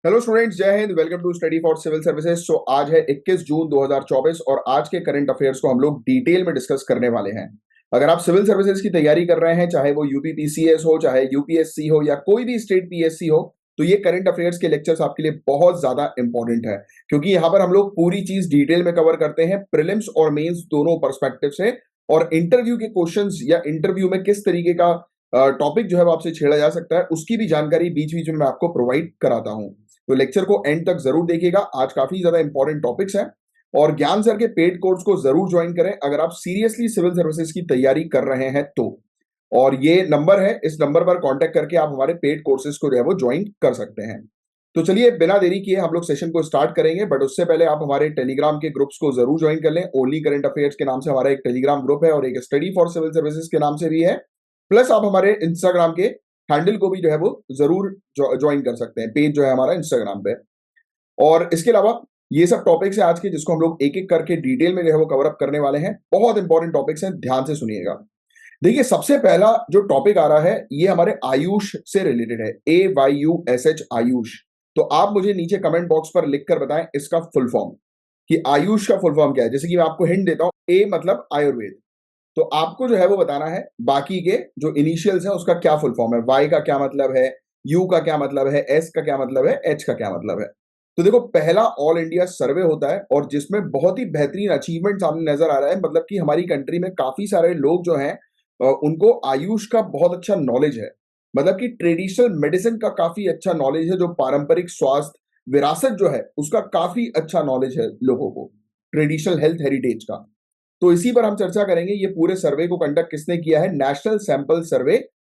Hello students, जय हिंद। Welcome to study for civil services. So आज है 21 जून 2024 और आज के करंट अफेयर्स को हम लोग डिटेल में डिस्कस करने वाले हैं। अगर आप सिविल सर्विसेज की तैयारी कर रहे हैं, चाहे वो यूपीपीसीएस हो, चाहे यूपीएससी हो या कोई भी स्टेट पीएससी हो, तो ये करंट अफेयर्स के लेक्चर्स आपके लिए बहुत ज्यादा इंपॉर्टेंट है, क्योंकि यहाँ पर हम लोग पूरी चीज डिटेल में कवर करते हैं, प्रीलिम्स और मेंस दोनों पर्सपेक्टिव से। और इंटरव्यू के क्वेश्चंस या इंटरव्यू में किस तरीके का टॉपिक जो है वो आपसे छेड़ा जा सकता है, उसकी भी जानकारी बीच बीच में मैं आपको प्रोवाइड कराता हूँ। तो लेक्चर को एंड तक जरूर देखिएगा। आज काफी ज्यादा इंपॉर्टेंट टॉपिक्स हैं और ज्ञान सर के पेड कोर्स को जरूर ज्वाइन करें अगर आप सीरियसली सिविल सर्विसेज की तैयारी कर रहे हैं तो। और ये नंबर है, इस नंबर पर कांटेक्ट करके आप हमारे पेड कोर्सेज को जो है वो ज्वाइन कर सकते हैं। तो चलिए बिना देरी किए हम लोग सेशन को स्टार्ट करेंगे, बट उससे पहले आप हमारे टेलीग्राम के ग्रुप्स को जरूर ज्वाइन कर लें। ओनली करंट अफेयर्स के नाम से हमारा एक टेलीग्राम ग्रुप है और एक स्टडी फॉर सिविल सर्विसेज के नाम से भी है। प्लस आप हमारे इंस्टाग्राम के हैंडल को भी जो है वो जरूर ज्वाइन कर सकते हैं। पेज जो है हमारा इंस्टाग्राम पे। और इसके अलावा ये सब टॉपिक्स हैं आज के, जिसको हम लोग एक एक करके डिटेल में जो है वो कवर अप करने वाले हैं। बहुत इंपॉर्टेंट टॉपिक्स हैं, ध्यान से सुनिएगा। देखिए, सबसे पहला जो टॉपिक आ रहा है ये हमारे आयुष से रिलेटेड है। AYUSH, आयुष। तो आप मुझे नीचे कमेंट बॉक्स पर लिख कर बताएं इसका फुल फॉर्म, कि आयुष का फुल फॉर्म क्या है। जैसे कि मैं आपको हिंट देता हूं, ए मतलब आयुर्वेद। तो आपको जो है वो बताना है बाकी के जो इनिशियल्स हैं उसका क्या फुल फॉर्म है। वाई का क्या मतलब है, यू का क्या मतलब है, एस का क्या मतलब है, एच का क्या मतलब है। तो देखो, पहला ऑल इंडिया सर्वे होता है और जिसमें बहुत ही बेहतरीन अचीवमेंट सामने नजर आ रहा है। मतलब कि हमारी कंट्री में काफी सारे लोग जो हैं उनको आयुष का बहुत अच्छा नॉलेज है। मतलब कि ट्रेडिशनल मेडिसिन का काफी अच्छा नॉलेज है, जो पारंपरिक स्वास्थ्य विरासत जो है उसका काफी अच्छा नॉलेज है लोगों को, ट्रेडिशनल हेल्थ हेरिटेज का। तो इसी पर हम चर्चा करेंगे। ये पूरे सर्वे को कंडक्ट किसने किया है? नेशनल सैंपल सर्वे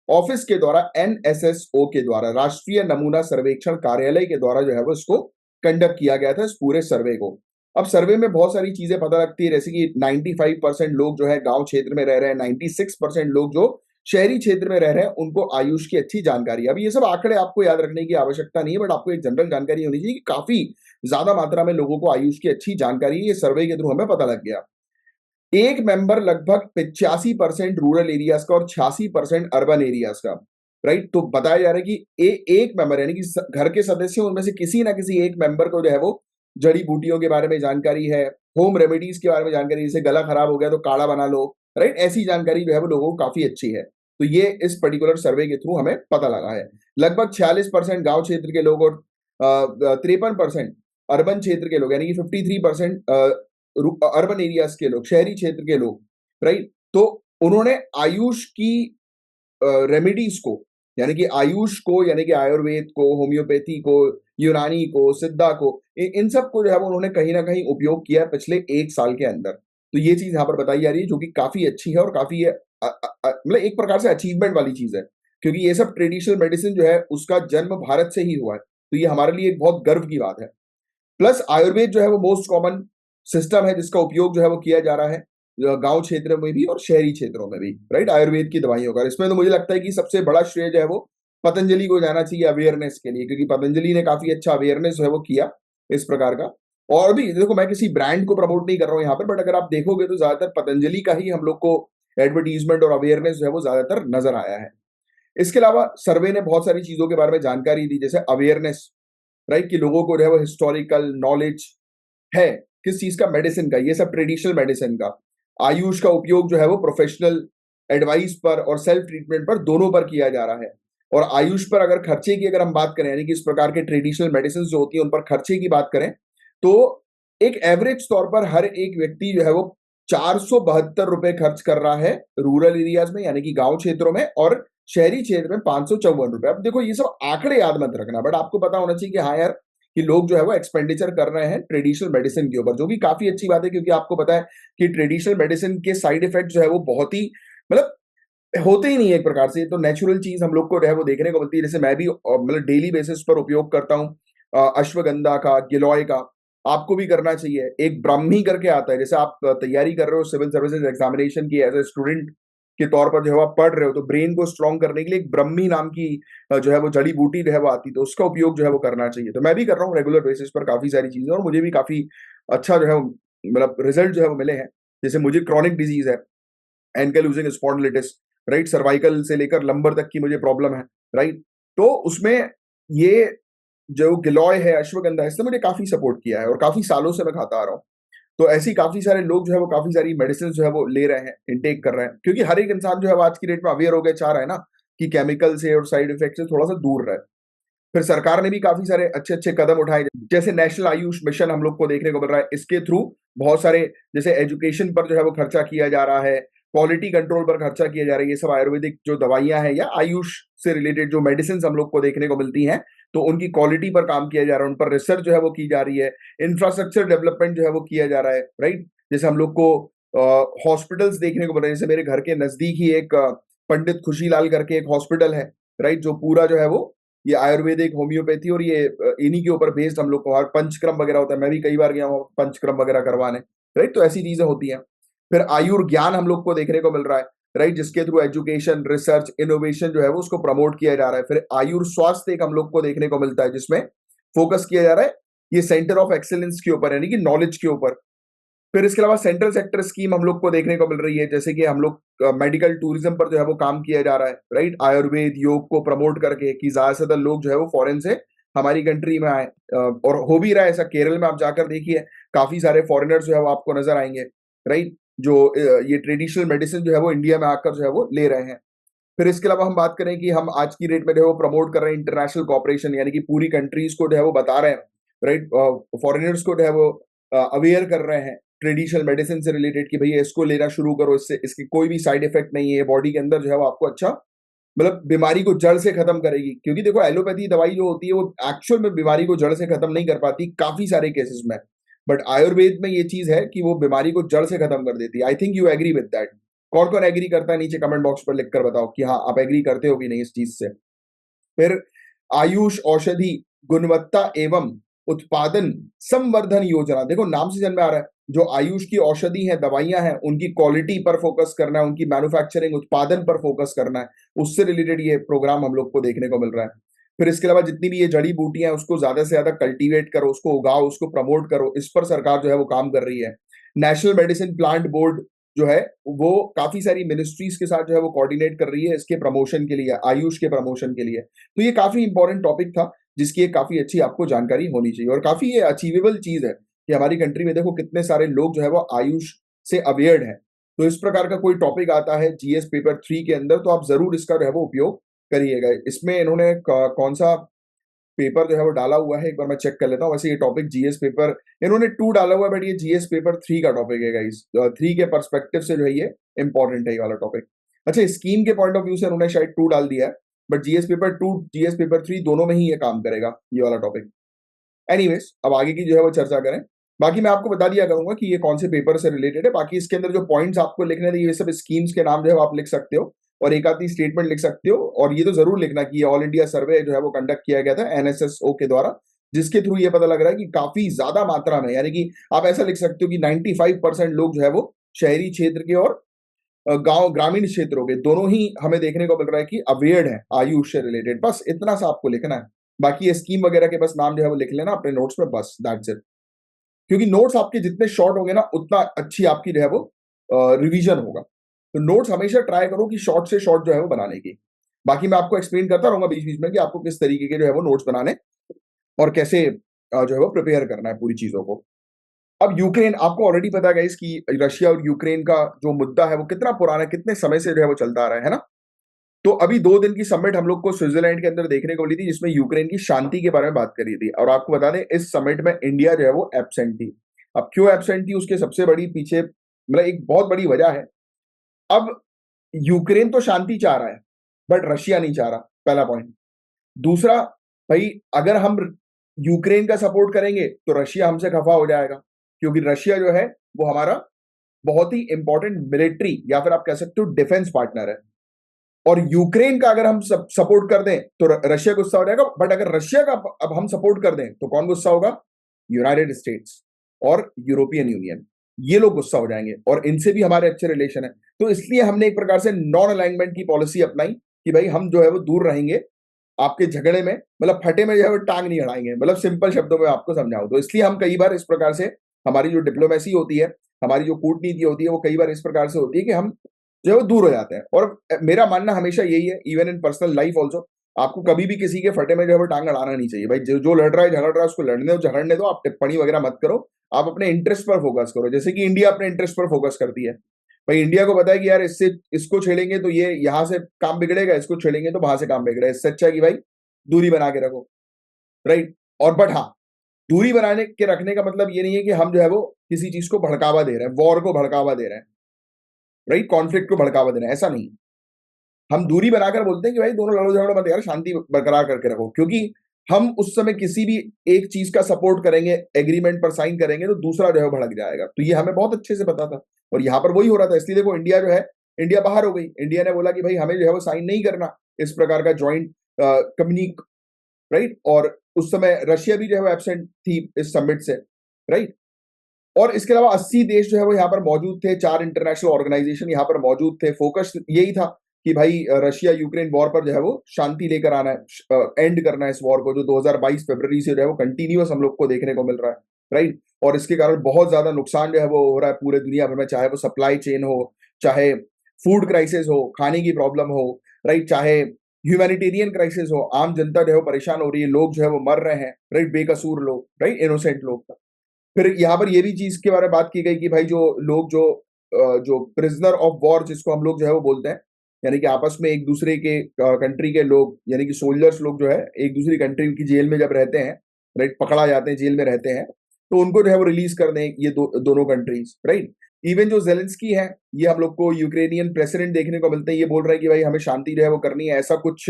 ऑफिस के द्वारा, NSSO के द्वारा, राष्ट्रीय नमूना सर्वेक्षण कार्यालय के द्वारा जो है वो इसको कंडक्ट किया गया था, इस पूरे सर्वे को। अब सर्वे में बहुत सारी चीजें पता लगती है, जैसे कि 95% लोग जो है गांव क्षेत्र में रह रहे हैं, 96% लोग जो शहरी क्षेत्र में रह रहे हैं, उनको आयुष की अच्छी जानकारी है। अब ये सब आंकड़े आपको याद रखने की आवश्यकता नहीं है, बट आपको एक जनरल जानकारी होनी चाहिए कि काफी ज्यादा मात्रा में लोगों को आयुष की अच्छी जानकारी है। ये सर्वे के थ्रू हमें पता लग गया। एक मेंबर लगभग 85% रूरल एरियाज का और 86% अर्बन एरियाज का। राइट। तो बताया जा रहा है कि एक मेंबर यानी कि घर के सदस्यों उनमें से किसी ना किसी एक मेंबर को जो है वो जड़ी बूटियों के बारे में जानकारी है, होम रेमेडीज के बारे में जानकारी, जैसे गला खराब हो गया तो काढ़ा बना लो। राइट। ऐसी जानकारी जो है वो लोगों को काफी अच्छी है। तो ये इस पर्टिकुलर सर्वे के थ्रू हमें पता लगा है। लगभग 46% गांव क्षेत्र के लोग और 53% अर्बन क्षेत्र के लोग, यानी कि 53% अर्बन एरियाज के लोग, शहरी क्षेत्र के लोग। राइट। तो उन्होंने आयुष की रेमेडीज को, यानी कि आयुष को, यानी कि आयुर्वेद को, होम्योपैथी को, यूनानी को, सिद्धा को, इन सब को जो है वो उन्होंने कहीं ना कहीं उपयोग किया है पिछले एक साल के अंदर। तो ये चीज यहाँ पर बताई जा रही है, जो कि काफी अच्छी है और काफी मतलब एक प्रकार से अचीवमेंट वाली चीज है, क्योंकि ये सब ट्रेडिशनल मेडिसिन जो है उसका जन्म भारत से ही हुआ है। तो ये हमारे लिए एक बहुत गर्व की बात है। प्लस आयुर्वेद जो है वो मोस्ट कॉमन सिस्टम है जिसका उपयोग जो है वो किया जा रहा है गांव क्षेत्र में भी और शहरी क्षेत्रों में भी। राइट। आयुर्वेद की दवाइयों का, इसमें तो मुझे लगता है कि सबसे बड़ा श्रेय जो है वो पतंजलि को जाना चाहिए अवेयरनेस के लिए, क्योंकि पतंजलि ने काफी अच्छा अवेयरनेस जो है वो किया इस प्रकार का। और भी देखो, मैं किसी ब्रांड को प्रमोट नहीं कर रहा हूँ यहाँ पर, बट अगर आप देखोगे तो ज्यादातर पतंजलि का ही हम लोग को एडवर्टीजमेंट और अवेयरनेस जो है वो ज्यादातर नजर आया है। इसके अलावा सर्वे ने बहुत सारी चीजों के बारे में जानकारी दी, जैसे अवेयरनेस। राइट। कि लोगों को जो है वो हिस्टोरिकल नॉलेज है किस चीज का, मेडिसिन का, ये सब ट्रेडिशनल मेडिसिन का। आयुष का उपयोग जो है वो प्रोफेशनल एडवाइस पर और सेल्फ ट्रीटमेंट पर, दोनों पर किया जा रहा है। और आयुष पर अगर खर्चे की अगर हम बात करें, यानी कि इस प्रकार के ट्रेडिशनल मेडिसिन जो होती है उन पर खर्चे की बात करें, तो एक एवरेज तौर पर हर एक व्यक्ति जो है वो 472 रुपए खर्च कर रहा है रूरल एरियाज में, यानी कि गांव क्षेत्रों में, और शहरी क्षेत्र में 554 रुपए। अब देखो, ये सब आंकड़े याद मत रखना, बट आपको पता होना चाहिए कि हाँ यार, कि लोग जो है वो एक्सपेंडिचर कर रहे हैं ट्रेडिशनल मेडिसिन के ऊपर, जो कि काफी अच्छी बात है, क्योंकि आपको पता है कि ट्रेडिशनल मेडिसिन के साइड इफेक्ट जो है वो बहुत ही, मतलब होते ही नहीं है एक प्रकार से। तो नेचुरल चीज हम लोग को जो है वो देखने को मिलती है। जैसे मैं भी मतलब डेली बेसिस पर उपयोग करता हूँ अश्वगंधा का, गिलोय का। आपको भी करना चाहिए। एक ब्राह्मी करके आता है, जैसे आप तैयारी कर रहे हो सिविल सर्विसेज एग्जामिनेशन की, एज ए स्टूडेंट के तौर पर जो है वो आप पढ़ रहे हो, तो ब्रेन को स्ट्रॉन्ग करने के लिए एक ब्रह्मी नाम की जो है वो जड़ी बूटी जो है वो आती है, तो उसका उपयोग जो है वो करना चाहिए। तो मैं भी कर रहा हूँ रेगुलर बेसिस पर काफी सारी चीजें, और मुझे भी काफी अच्छा जो है मतलब रिजल्ट जो है वो मिले हैं। जैसे मुझे क्रॉनिक डिजीज है, एंकलूजिंग स्पॉन्डिलिटिस। राइट। सर्वाइकल से लेकर लंबर तक की मुझे प्रॉब्लम है। राइट। तो उसमें ये जो गिलॉय है, अश्वगंधा, इसने मुझे काफी सपोर्ट किया है और काफी सालों से मैं खाता आ रहा हूँ। तो ऐसे ही काफी सारे लोग जो है वो काफी सारी मेडिसिन जो है वो ले रहे हैं, इनटेक कर रहे हैं, क्योंकि हर एक इंसान जो है वो आज की डेट में अवेयर हो गया, चाह रहा है ना कि केमिकल से और साइड इफेक्ट से थोड़ा सा दूर रहे। फिर सरकार ने भी काफी सारे अच्छे अच्छे कदम उठाए, जैसे नेशनल आयुष मिशन हम लोग को देखने को मिल रहा है। इसके थ्रू बहुत सारे, जैसे एजुकेशन पर जो है वो खर्चा किया जा रहा है, क्वालिटी कंट्रोल पर खर्चा किया जा रहा है। ये सब आयुर्वेदिक जो दवाइयां हैं या आयुष से रिलेटेड जो मेडिसिन हम लोग को देखने को मिलती हैं, तो उनकी क्वालिटी पर काम किया जा रहा है, उन पर रिसर्च जो है वो की जा रही है, इंफ्रास्ट्रक्चर डेवलपमेंट जो है वो किया जा रहा है, राइट। जैसे हम लोग को हॉस्पिटल्स देखने को मिल रहे हैं, जैसे मेरे घर के नजदीक ही एक पंडित खुशीलाल करके एक हॉस्पिटल है, राइट, जो पूरा जो है वो ये आयुर्वेदिक, होम्योपैथी और ये इन्हीं के ऊपर बेस्ड हम लोग को, और पंचक्रम वगैरह होता है। मैं भी कई बार गया हूँ पंचक्रम वगैरह करवाने, राइट। तो ऐसी चीजें होती हैं। फिर आयुर्ज्ञान हम लोग को देखने को मिल रहा है, राइट, जिसके थ्रू एजुकेशन, रिसर्च, इनोवेशन जो है वो उसको प्रमोट किया जा रहा है। फिर आयुर स्वास्थ्य एक हम लोग को देखने को मिलता है, जिसमें फोकस किया जा रहा है ये सेंटर ऑफ एक्सेलेंस के ऊपर, यानी कि नॉलेज के ऊपर। फिर इसके अलावा सेंट्रल सेक्टर स्कीम हम लोग को देखने को मिल रही है, जैसे कि हम लोग मेडिकल टूरिज्म पर जो है वो काम किया जा रहा है, राइट, आयुर्वेद योग को प्रमोट करके, कि ज्यादा से ज्यादा लोग जो है वो फॉरेन से हमारी कंट्री में आए। और हो भी रहा है ऐसा। केरल में आप जाकर देखिए, काफी सारे फॉरेनर्स जो है वो आपको नजर आएंगे, राइट, जो ये ट्रेडिशनल मेडिसिन जो है वो इंडिया में आकर जो है वो ले रहे हैं। फिर इसके अलावा हम बात करें कि हम आज की डेट में जो है वो प्रमोट कर रहे हैं इंटरनेशनल कॉपरेशन, यानी कि पूरी कंट्रीज को जो है वो बता रहे हैं, राइट, फॉरेनर्स को जो है वो अवेयर कर रहे हैं ट्रेडिशनल मेडिसिन से रिलेटेड, कि भैया इसको लेना शुरू करो, इससे इसके कोई भी साइड इफेक्ट नहीं है, बॉडी के अंदर जो है वो आपको अच्छा, मतलब बीमारी को जड़ से खत्म करेगी। क्योंकि देखो, एलोपैथी दवाई जो होती है वो एक्चुअल में बीमारी को जड़ से खत्म नहीं कर पाती काफी सारे केसेस में, बट आयुर्वेद में ये चीज है कि वो बीमारी को जड़ से खत्म कर देती है। I think you agree with that. कौन कौन एग्री करता है, नीचे कमेंट बॉक्स पर लिखकर बताओ कि हाँ आप एग्री करते हो कि नहीं इस चीज से। फिर आयुष औषधि गुणवत्ता एवं उत्पादन संवर्धन योजना, देखो नाम से जन्म में आ रहा है, जो आयुष की औषधि है, दवाइयां हैं, उनकी क्वालिटी पर फोकस करना है, उनकी मैन्युफैक्चरिंग, उत्पादन पर फोकस करना है, उससे रिलेटेड ये प्रोग्राम हम लोग को देखने को मिल रहा है। फिर इसके अलावा जितनी भी ये जड़ी बूटियां हैं उसको ज्यादा से ज्यादा कल्टीवेट करो, उसको उगाओ, उसको प्रमोट करो, इस पर सरकार जो है वो काम कर रही है। नेशनल मेडिसिन प्लांट बोर्ड जो है वो काफी सारी मिनिस्ट्रीज के साथ जो है वो कोऑर्डिनेट कर रही है इसके प्रमोशन के लिए, आयुष के प्रमोशन के लिए। तो ये काफी इंपॉर्टेंट टॉपिक था, जिसकी एक काफी अच्छी आपको जानकारी होनी चाहिए, और काफी ये अचीवेबल चीज है कि हमारी कंट्री में देखो कितने सारे लोग जो है वो आयुष से अवेयर्ड हैं। तो इस प्रकार का कोई टॉपिक आता है जीएस पेपर 3 के अंदर, तो आप जरूर इसका जो है वो उपयोग करिएगा। इसमें इन्होंने कौन सा पेपर जो है वो डाला हुआ है, एक बार मैं चेक कर लेता हूँ। वैसे ये टॉपिक जीएस पेपर इन्होंने 2 डाला हुआ है, बट ये जीएस पेपर 3 का टॉपिक है गाइस। 3 के पर्सपेक्टिव से जो है ये इंपॉर्टेंट है ये वाला टॉपिक। अच्छा, स्कीम के पॉइंट ऑफ व्यू से उन्होंने शायद 2 डाल दिया है, but GS paper 2, GS paper 3 दोनों में ही ये काम करेगा ये वाला टॉपिक। एनीवेज, अब आगे की जो है वो चर्चा करें। बाकी मैं आपको बता दिया करूंगा कि ये कौन से पेपर से रिलेटेड है। बाकी इसके अंदर जो पॉइंट्स आपको लिखने थे, ये सब स्कीम्स के नाम जो है वो आप लिख सकते हो, और एक आधी स्टेटमेंट लिख सकते हो। और ये तो जरूर लिखना कि ये ऑल इंडिया सर्वे जो है वो कंडक्ट किया गया था एनएसएसओ के द्वारा, जिसके थ्रू ये पता लग रहा है कि काफी ज्यादा मात्रा में, यानी कि आप ऐसा लिख सकते हो कि 95% लोग जो है वो शहरी क्षेत्र के और गांव ग्रामीण क्षेत्रों के दोनों ही हमें देखने को मिल रहा है कि अवेयर्ड है आयुष से रिलेटेड। बस इतना सा आपको लिखना है। बाकी ये स्कीम वगैरह के बस नाम जो है वो लिख लेना अपने नोट्स में, बस दैट्स इट। क्योंकि नोट्स आपके जितने शॉर्ट होंगे ना, उतना अच्छी आपकी जो है वो रिवीजन होगा। तो नोट्स हमेशा ट्राई करो कि शॉर्ट से शॉर्ट जो है वो बनाने की। बाकी मैं आपको एक्सप्लेन करता रहूंगा बीच बीच में कि आपको किस तरीके के जो है वो नोट्स बनाने और कैसे जो है वो प्रिपेयर करना है पूरी चीजों को। अब यूक्रेन, आपको ऑलरेडी पता है गाइस कि रशिया और यूक्रेन का जो मुद्दा है वो कितना पुराना है, कितने समय से जो है वो चलता आ रहा है ना। तो अभी 2 दिन की समिट हम लोग को स्विट्जरलैंड के अंदर देखने को मिली थी, जिसमें यूक्रेन की शांति के बारे में बात करी थी। और आपको बता दें, इस समिट में इंडिया जो है वो एब्सेंट थी। अब क्यों एब्सेंट थी, उसके सबसे बड़ी पीछे मतलब एक बहुत बड़ी वजह है। अब यूक्रेन तो शांति चाह रहा है, बट रशिया नहीं चाह रहा, पहला पॉइंट। दूसरा, भाई अगर हम यूक्रेन का सपोर्ट करेंगे तो रशिया हमसे खफा हो जाएगा, क्योंकि रशिया जो है वो हमारा बहुत ही इंपॉर्टेंट मिलिट्री या फिर आप कह सकते हो डिफेंस पार्टनर है। और यूक्रेन का अगर हम सपोर्ट कर दें तो रशिया गुस्सा हो जाएगा, बट अगर रशिया का अब हम सपोर्ट कर दें तो कौन गुस्सा होगा? यूनाइटेड स्टेट्स और यूरोपियन यूनियन, ये लोग गुस्सा हो जाएंगे, और इनसे भी हमारे अच्छे रिलेशन है। तो इसलिए हमने एक प्रकार से नॉन अलाइनमेंट की पॉलिसी अपनाई कि भाई हम जो है वो दूर रहेंगे आपके झगड़े में, मतलब फटे में जो है वो टांग नहीं अड़ाएंगे, मतलब सिंपल शब्दों में आपको समझाऊं तो। इसलिए हम कई बार इस प्रकार से, हमारी जो डिप्लोमेसी होती है, हमारी जो कूटनीति होती है, वो कई बार इस प्रकार से होती है कि हम जो है वो दूर हो जाते हैं। और मेरा मानना हमेशा यही है, even in personal life also, आपको कभी भी किसी के फटे में जो है वो टांग अड़ाना नहीं चाहिए भाई। जो लड़ रहा है झगड़ रहा है उसको लड़ने दो, झगड़ने दो, आप टिप्पणी वगैरह मत करो। आप अपने इंटरेस्ट पर फोकस करो, जैसे कि इंडिया अपने इंटरेस्ट पर फोकस करती है। भाई इंडिया को पता है कि यार इससे इसको छेड़ेंगे तो ये यहां से काम बिगड़ेगा, इसको छेड़ेंगे तो वहां से काम बिगड़ेगा। इससे अच्छा है कि भाई दूरी बना के रखो, राइट। और बट हाँ, दूरी बनाने के रखने का मतलब ये नहीं है कि हम जो है वो किसी चीज को भड़कावा दे रहे हैं, वॉर को भड़कावा दे रहे हैं, राइट, कॉन्फ्लिक्ट को भड़कावा दे रहे हैं, ऐसा नहीं। हम दूरी बनाकर बोलते हैं कि भाई दोनों लड़ो झगड़ो मत यार, शांति बरकरार करके रखो। क्योंकि हम उस समय किसी भी एक चीज का सपोर्ट करेंगे, एग्रीमेंट पर साइन करेंगे, तो दूसरा जो है भड़क जाएगा। तो ये हमें बहुत अच्छे से पता था और यहाँ पर वही हो रहा था। इसलिए देखो इंडिया जो है, इंडिया बाहर हो गई। इंडिया ने बोला कि भाई हमें जो है वो साइन नहीं करना इस प्रकार का ज्वाइंट कम्युनिक, राइट। और उस समय रशिया भी जो है वो एब्सेंट थी इस समिट से, राइट। और इसके अलावा 80 देश जो है वो यहाँ पर मौजूद थे, 4 इंटरनेशनल ऑर्गेनाइजेशन यहाँ पर मौजूद थे। फोकस यही था कि भाई रशिया यूक्रेन वॉर पर जो है वो शांति लेकर आना है, एंड करना है इस वॉर को, जो 2022 फरवरी से जो है वो कंटिन्यूअस हम लोग को देखने को मिल रहा है, राइट। और इसके कारण बहुत ज्यादा नुकसान जो है वो हो रहा है पूरे दुनिया भर में, चाहे वो सप्लाई चेन हो, चाहे फूड क्राइसिस हो, खाने की प्रॉब्लम हो, राइट, चाहे ह्यूमैनिटेरियन क्राइसिस हो, आम जनता जो है वो परेशान हो रही है, लोग जो है वो मर रहे हैं, राइट, बेकसूर लोग, राइट, इनोसेंट लोग। फिर यहाँ पर ये भी चीज के बारे में बात की गई कि भाई जो लोग जो प्रिजनर ऑफ वॉर जिसको हम लोग जो है वो बोलते हैं, यानी कि आपस में एक दूसरे के कंट्री के लोग, यानी कि सोल्जर्स लोग जो है एक दूसरी कंट्री की जेल में जब रहते हैं, राइट, पकड़ा जाते हैं, जेल में रहते हैं, तो उनको जो है वो रिलीज कर दें ये दोनों कंट्रीज, राइट। इवन जो जेलेंस्की है, ये हम लोग को यूक्रेनियन प्रेसिडेंट देखने को मिलते हैं, ये बोल रहे हैं कि भाई हमें शांति जो है वो करनी है, ऐसा कुछ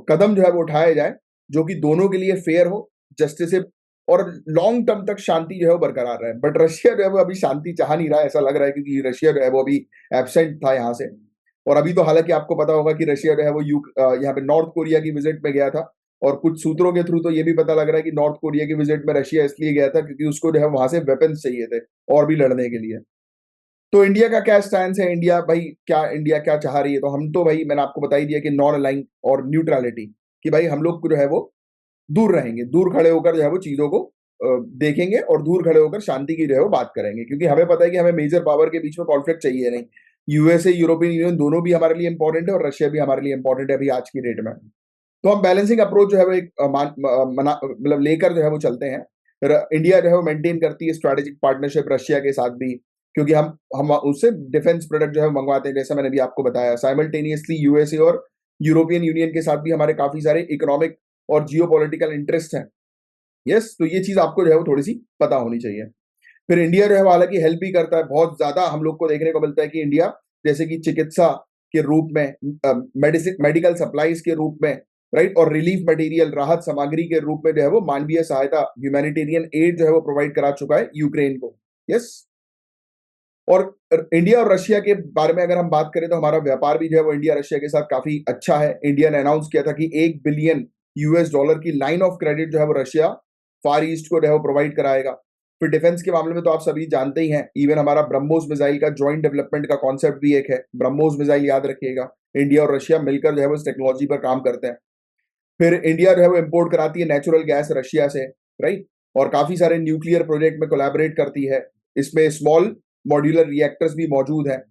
कदम जो है वो उठाया जाए जो कि दोनों के लिए फेयर हो, जस्टिस और लॉन्ग टर्म तक शांति जो है वो बरकरार रहे। बट रशिया जो है वो अभी शांति चाह नहीं रहा है, ऐसा लग रहा है, क्योंकि रशिया जो है वो अभी एब्सेंट था यहाँ से। और अभी तो हालांकि आपको पता होगा कि रशिया जो है वो यहाँ पे नॉर्थ कोरिया की विजिट में गया था। और कुछ सूत्रों के थ्रू तो ये भी पता लग रहा है कि नॉर्थ कोरिया की विजिट में रशिया इसलिए गया था क्योंकि उसको जो है वहां से वेपन्स चाहिए थे और भी लड़ने के लिए। तो इंडिया का क्या स्टैंड है, इंडिया भाई क्या, इंडिया क्या चाह रही है? तो हम तो भाई मैंने आपको बता ही दिया कि नॉन अलाइन और न्यूट्रलिटी, कि भाई हम लोग को जो है वो दूर रहेंगे, दूर खड़े होकर जो है वो चीजों को देखेंगे और दूर खड़े होकर शांति की जो है वो बात करेंगे। क्योंकि हमें पता है कि हमें मेजर पावर के बीच में कॉन्फ्लिक्ट चाहिए नहीं। यूएसए, यूरोपियन यूनियन दोनों भी हमारे लिए इंपॉर्टेंट है और रशिया भी हमारे लिए इंपॉर्टेंट है अभी आज की डेट में। तो हम बैलेंसिंग अप्रोच जो है वो एक मतलब लेकर जो है वो चलते हैं। इंडिया जो है वो मेंटेन करती है स्ट्रेटेजिक पार्टनरशिप रशिया के साथ भी, क्योंकि हम उससे डिफेंस प्रोडक्ट जो है मंगवाते हैं, जैसा मैंने भी आपको बताया। साइमल्टेनियसली यूएसए और यूरोपियन यूनियन के साथ भी हमारे काफी सारे इकोनॉमिक और जियो पॉलिटिकल इंटरेस्ट हैं। यस, तो ये चीज आपको जो है वो थोड़ी सी पता होनी चाहिए। फिर इंडिया जो है वो हालांकि हेल्प भी करता है बहुत ज्यादा। हम लोग को देखने को मिलता है कि इंडिया जैसे कि चिकित्सा के रूप में, मेडिसिन मेडिकल सप्लाईज के रूप में, राइट, और रिलीफ मटेरियल, राहत सामग्री के रूप में जो है वो मानवीय सहायता, ह्यूमैनिटेरियन एड जो है वो प्रोवाइड करा चुका है यूक्रेन को। यस। और इंडिया और रशिया के बारे में अगर हम बात करें तो हमारा व्यापार भी जो है वो इंडिया रशिया के साथ काफी अच्छा है। इंडिया ने अनाउंस किया था कि $1 बिलियन यूएस डॉलर की लाइन ऑफ क्रेडिट जो है वो रशिया फार ईस्ट को जो है वो प्रोवाइड कराएगा। फिर डिफेंस के मामले में तो आप सभी जानते ही हैं, इवन हमारा ब्रह्मोस मिसाइल का ज्वाइंट डेवलपमेंट का कॉन्सेप्ट भी एक है। ब्रह्मोस मिसाइल याद रखिएगा, इंडिया और रशिया मिलकर जो है वो इस टेक्नोलॉजी पर काम करते हैं। फिर इंडिया जो है वो इम्पोर्ट कराती है नेचुरल गैस रशिया से, राइट, और काफी सारे न्यूक्लियर प्रोजेक्ट में कोलैबोरेट करती है। इसमें स्मॉल मॉड्यूलर रिएक्टर्स भी मौजूद हैं।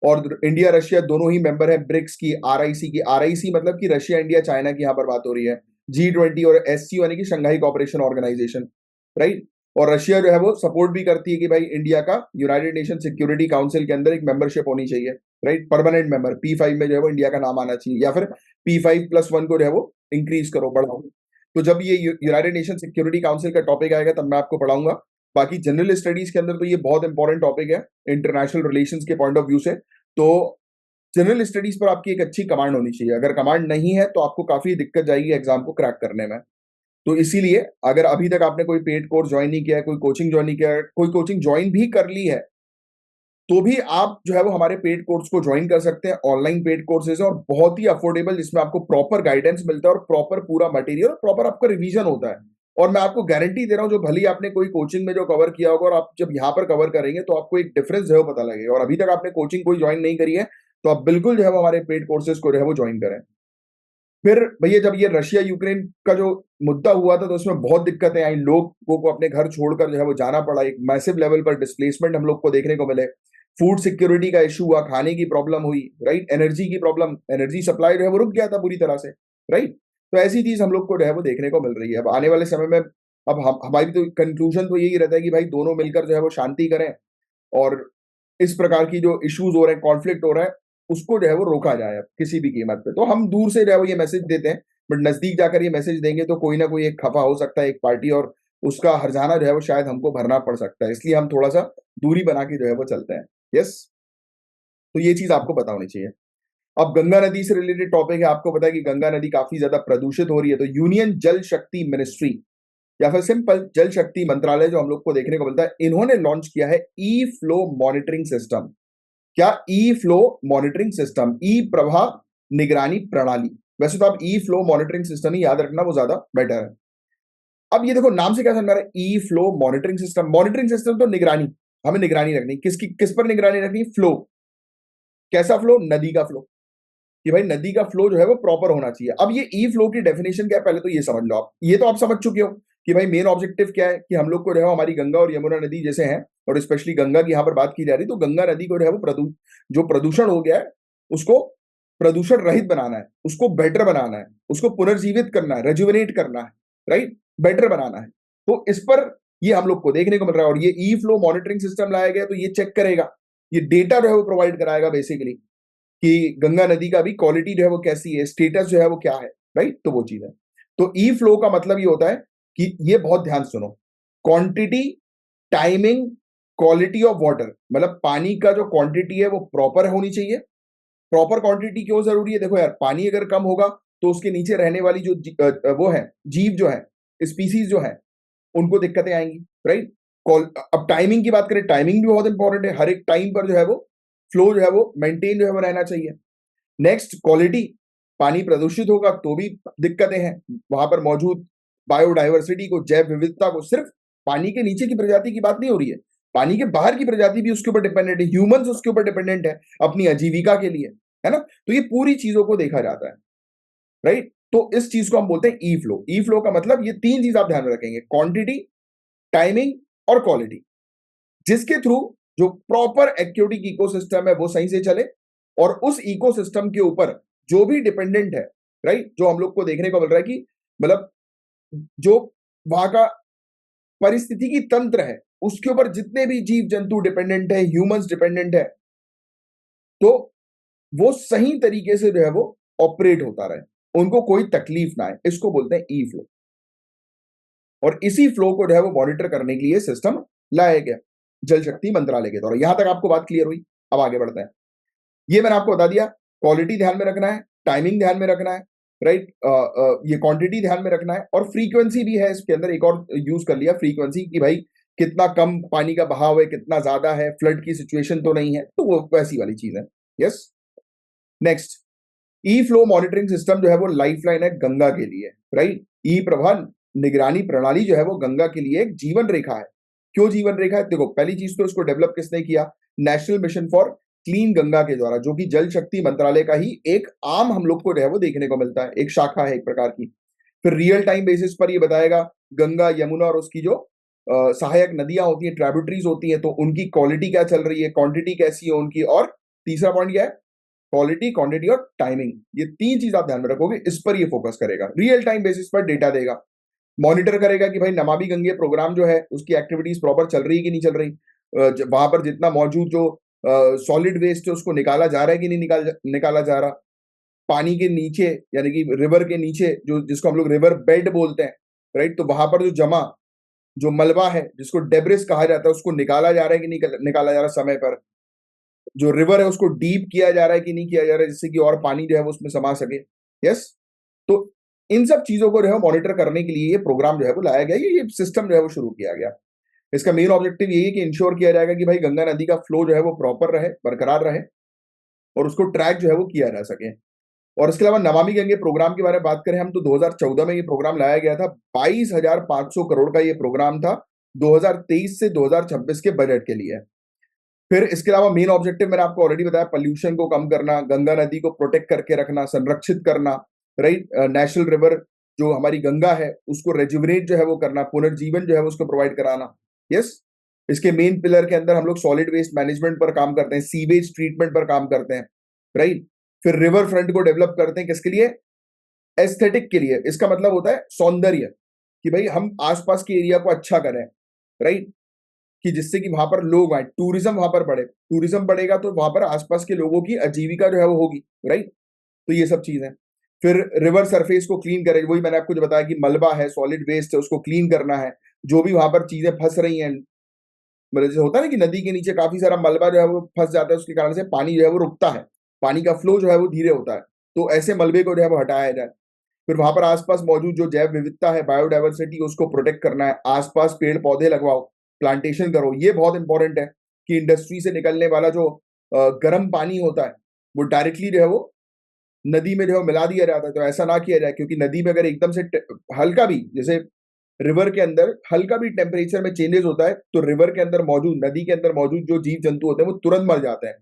और इंडिया रशिया दोनों ही मेंबर है ब्रिक्स की, आरआईसी की। आरआईसी मतलब कि रशिया, इंडिया, चाइना की यहाँ पर बात हो रही है। G20 और SCO यानी कि शंघाई कॉपरेशन ऑर्गेनाइजेशन, राइट। और रशिया जो है वो सपोर्ट भी करती है कि भाई इंडिया का यूनाइटेड नेशन सिक्योरिटी काउंसिल के अंदर एक मेंबरशिप होनी चाहिए, राइट, परमानेंट मेंबर। P5 में जो है वो इंडिया का नाम आना चाहिए, या फिर P5+1 को जो है वो इंक्रीज करो, बढ़ाओ। तो जब ये यूनाइटेड नेशन सिक्योरिटी काउंसिल का टॉपिक आएगा तब मैं आपको पढ़ाऊंगा। बाकी जनरल स्टडीज के अंदर तो ये बहुत इंपॉर्टेंट टॉपिक है इंटरनेशनल रिलेशंस के पॉइंट ऑफ व्यू से। तो जनरल स्टडीज पर आपकी एक अच्छी कमांड होनी चाहिए। अगर कमांड नहीं है तो आपको काफी दिक्कत जाएगी एग्जाम को क्रैक करने में। तो इसीलिए अगर अभी तक आपने कोई पेड कोर्स ज्वाइन नहीं किया है, कोई कोचिंग ज्वाइन नहीं किया है, कोई कोचिंग ज्वाइन भी कर ली है, तो भी आप जो है वो हमारे पेड कोर्स को ज्वाइन कर सकते हैं। ऑनलाइन पेड कोर्सेज है और बहुत ही अफोर्डेबल, जिसमें आपको प्रॉपर गाइडेंस मिलता है और प्रॉपर पूरा मटेरियल और प्रॉपर आपका रिवीजन होता है। और मैं आपको गारंटी दे रहा हूं, जो भले ही आपने कोई कोचिंग में जो कवर किया होगा और आप जब यहाँ पर कवर करेंगे तो आपको एक डिफरेंस जो है वो पता लगेगा। और अभी तक आपने कोचिंग कोई ज्वाइन नहीं करी है तो आप बिल्कुल जो है वो हमारे पेड कोर्सेज को जो है वो ज्वाइन करें। फिर भैया जब ये रशिया यूक्रेन का जो मुद्दा हुआ था तो उसमें बहुत दिक्कतें आई, लोगों को अपने घर छोड़कर जो है वो जाना पड़ा, एक मैसिव लेवल पर डिस्प्लेसमेंट हम लोग को देखने को मिले। फूड सिक्योरिटी का इशू हुआ, खाने की प्रॉब्लम हुई, राइट, एनर्जी की प्रॉब्लम, एनर्जी सप्लाई जो है वो रुक गया था पूरी तरह से। राइट। तो ऐसी चीज हम लोग को जो है वो देखने को मिल रही है। अब आने वाले समय में अब हमारी तो कंक्लूजन तो यही रहता है कि भाई दोनों मिलकर जो है वो शांति करें और इस प्रकार की जो इश्यूज हो रहे हैं, कॉन्फ्लिक्ट हो रहा है, उसको जो है वो रोका जाए अब किसी भी कीमत पे। तो हम दूर से जो है वो ये मैसेज देते हैं, बट नजदीक जाकर ये मैसेज देंगे तो कोई ना कोई एक खफा हो सकता है एक पार्टी, और उसका हर्जाना जो है वो शायद हमको भरना पड़ सकता है। इसलिए हम थोड़ा सा दूरी बना के जो है वो चलते हैं। यस। तो ये चीज आपको पता होनी चाहिए। अब गंगा नदी से रिलेटेड टॉपिक है। आपको पता है कि गंगा नदी काफी ज्यादा प्रदूषित हो रही है, तो यूनियन जल शक्ति मिनिस्ट्री या फिर सिंपल जल शक्ति मंत्रालय जो हम लोग को देखने को मिलता है, इन्होंने लॉन्च किया है ई फ्लो मॉनिटरिंग सिस्टम। क्या? ई फ्लो मॉनिटरिंग सिस्टम, ई प्रवाह निगरानी प्रणाली। वैसे तो आप ई फ्लो मॉनिटरिंग सिस्टम ही याद रखना, वो ज्यादा बेटर है। अब ये देखो नाम से क्या समझ में आ रहा है, E flow monitoring system. Monitoring system तो निगरानी, हमें निगरानी रखनी। किसकी, किस पर निगरानी रखनी? फ्लो। कैसा फ्लो? नदी का फ्लो। कि भाई नदी का फ्लो जो है वो प्रॉपर होना चाहिए। अब ये ई फ्लो की डेफिनेशन क्या है, पहले तो ये समझ लो आप। ये तो आप समझ चुके हो कि भाई मेन ऑब्जेक्टिव क्या है, कि हम लोग को जो है हमारी गंगा और यमुना नदी जैसे हैं, और स्पेशली गंगा की यहां पर बात की जा रही, तो गंगा नदी को जो है वो जो प्रदूषण हो गया है उसको प्रदूषण रहित बनाना है, उसको बेटर बनाना है, उसको पुनर्जीवित करना है, रेजुविनेट करना है, राइट, बेटर बनाना है। तो इस पर ये हम लोग को देखने को मिल रहा है। और ये ई फ्लो मॉनिटरिंग सिस्टम लाया गया तो ये चेक करेगा, ये डेटा जो है वो प्रोवाइड कराएगा बेसिकली, कि गंगा नदी का भी क्वालिटी जो है वो कैसी है, स्टेटस जो है वो क्या है, राइट। तो वो चीज है। तो ई फ्लो का मतलब ये होता है कि ये बहुत ध्यान सुनो, quantity, timing, quality of water, मतलब पानी का जो क्वांटिटी है वो प्रॉपर होनी चाहिए। प्रॉपर क्वांटिटी क्यों जरूरी है? देखो यार, पानी अगर कम होगा तो उसके नीचे रहने वाली जो वो है, जीव जो है, स्पीसीज जो है, उनको दिक्कतें आएंगी, राइट। अब टाइमिंग की बात करें, टाइमिंग भी बहुत इंपॉर्टेंट है। हर एक टाइम पर जो है वो फ्लो जो है वो मेंटेन जो है वो रहना चाहिए। Next, quality. पानी प्रदूषित होगा तो भी दिक्कतें हैं। वहां पर मौजूद बायोडाइवर्सिटी को, जैव विविधता को, सिर्फ पानी के नीचे की प्रजाति की बात नहीं हो रही है, पानी के बाहर की प्रजाति भी उसके ऊपर डिपेंडेंट है, ह्यूमंस उसके ऊपर डिपेंडेंट है अपनी आजीविका के लिए, है ना। तो ये पूरी चीजों को देखा जाता है, राइट। तो इस चीज को हम बोलते हैं ई फ्लो। ई फ्लो का मतलब ये तीन चीज आप ध्यान में रखेंगे, क्वांटिटी, टाइमिंग और क्वालिटी, जिसके थ्रू जो प्रॉपर एक्योटिक इकोसिस्टम है वो सही से चले, और उस इकोसिस्टम के ऊपर जो भी डिपेंडेंट है, राइट, जो हम लोग को देखने को मिल रहा है कि मतलब जो वहां का परिस्थिति की तंत्र है, उसके ऊपर जितने भी जीव जंतु डिपेंडेंट है, ह्यूमंस डिपेंडेंट है, तो वो सही तरीके से जो है वो ऑपरेट होता रहे, उनको कोई तकलीफ ना आए, इसको बोलते हैं ई फ्लो। और इसी फ्लो को जो है वो मॉनिटर करने के लिए सिस्टम लाया गया जल शक्ति मंत्रालय के द्वारा। यहां तक आपको बात क्लियर हुई? अब आगे बढ़ते हैं। ये मैंने आपको बता दिया, क्वालिटी ध्यान में रखना है, टाइमिंग ध्यान में रखना है, राइट, ये क्वांटिटी ध्यान में रखना है, और फ्रीक्वेंसी भी है इसके अंदर। एक और यूज कर लिया फ्रीक्वेंसी, कि भाई कितना कम पानी का बहाव है, कितना ज्यादा है, फ्लड की सिचुएशन तो नहीं है, तो वो वैसी वाली चीज है। यस। नेक्स्ट, ई फ्लो मॉनिटरिंग सिस्टम जो है वो लाइफ लाइन है गंगा के लिए, राइट। ई प्रवाह निगरानी प्रणाली जो है वो गंगा के लिए एक जीवन रेखा है। क्यों जीवन रेखा है? देखो, पहली चीज तो इसको डेवलप किसने किया? National mission for clean Ganga के द्वारा, जो कि जल शक्ति मंत्रालय का ही एक आम हम लोग को जो है वो देखने को मिलता है, एक शाखा है एक प्रकार की। फिर रियल टाइम बेसिस पर ये बताएगा गंगा, यमुना और उसकी जो सहायक नदियां होती हैं, ट्रिब्यूटरीज होती हैं, तो उनकी क्वालिटी क्या चल रही है, क्वांटिटी कैसी है उनकी, और तीसरा पॉइंट क्या है? क्वालिटी, क्वांटिटी और टाइमिंग। ये तीन चीज आप ध्यान में रखोगे, इस पर ये फोकस करेगा, रियल टाइम बेसिस पर डेटा देगा, मॉनिटर करेगा कि भाई नमामि गंगे प्रोग्राम जो है उसकी एक्टिविटीज प्रॉपर चल रही है कि नहीं चल रही, वहां पर जितना मौजूद जो सॉलिड वेस्ट है उसको निकाला जा रहा है कि नहीं निकाला जा रहा, पानी के नीचे यानी कि रिवर के नीचे, जो जिसको हम लोग रिवर बेड बोलते हैं, राइट, तो वहां पर जो जमा जो मलबा है जिसको डेब्रिस कहा जाता है उसको निकाला जा रहा है कि नहीं निकाला जा रहा समय पर, जो रिवर है उसको डीप किया जा रहा है कि नहीं किया जा रहा है, जिससे कि और पानी जो है वो उसमें समा सके। यस। तो इन सब चीजों को जो है मॉनिटर करने के लिए ये प्रोग्राम जो है वो लाया गया, ये सिस्टम जो है वो शुरू किया गया। इसका मेन ऑब्जेक्टिव यही है कि इंश्योर किया जाएगा कि भाई गंगा नदी का फ्लो जो है वो प्रॉपर रहे, बरकरार रहे, और उसको ट्रैक जो है वो किया जा सके। और इसके अलावा नमामि गंगे प्रोग्राम के बारे में बात करें हम, तो 2014 में ये प्रोग्राम लाया गया था। 22,500 करोड़ का ये प्रोग्राम था 2023 से 2026 के बजट के लिए। फिर इसके अलावा मेन ऑब्जेक्टिव मैंने आपको ऑलरेडी बताया, पोल्यूशन को कम करना, गंगा नदी को प्रोटेक्ट करके रखना, संरक्षित करना, राइट, नेशनल रिवर जो हमारी गंगा है उसको रेजुविनेट जो है वो करना, पुनर्जीवन जो है वो उसको प्रोवाइड कराना। यस। इसके मेन पिलर के अंदर हम लोग सॉलिड वेस्ट मैनेजमेंट पर काम करते हैं, सीवेज ट्रीटमेंट पर काम करते हैं, राइट। फिर रिवर फ्रंट को डेवलप करते हैं, किसके लिए? एस्थेटिक के लिए, इसका मतलब होता है सौंदर्य, कि भाई हम आसपास के एरिया को अच्छा करें, राइट, कि जिससे कि वहां पर लोग आए, टूरिज्म वहां पर बढ़े, टूरिज्म बढ़ेगा तो वहां पर आसपास के लोगों की आजीविका जो है वो होगी, राइट। तो ये सब चीजें। फिर रिवर सरफेस को क्लीन करें, वही मैंने आपको जो बताया कि मलबा है, सॉलिड वेस्ट है, उसको क्लीन करना है। जो भी वहां पर चीजें फंस रही हैं, मतलब जैसे होता है ना कि नदी के नीचे काफी सारा मलबा जो है वो फंस जाता है, उसके कारण से पानी जो है वो रुकता है, पानी का फ्लो जो है वो धीरे होता है। तो ऐसे मलबे को जो है वो हटाया जाए। फिर वहां पर आसपास मौजूद जो जैव विविधता है, बायोडाइवर्सिटी, उसको प्रोटेक्ट करना है। आसपास पेड़ पौधे लगवाओ, प्लांटेशन करो। ये बहुत इंपॉर्टेंट है कि इंडस्ट्री से निकलने वाला जो गर्म पानी होता है वो डायरेक्टली जो है वो नदी में जो है मिला दिया जाता है। तो ऐसा ना किया जाए, क्योंकि नदी में अगर एकदम से हल्का भी, जैसे रिवर के अंदर हल्का भी टेम्परेचर में चेंजेस होता है तो रिवर के अंदर मौजूद, नदी के अंदर मौजूद जो जीव जंतु होते हैं वो तुरंत मर जाते हैं।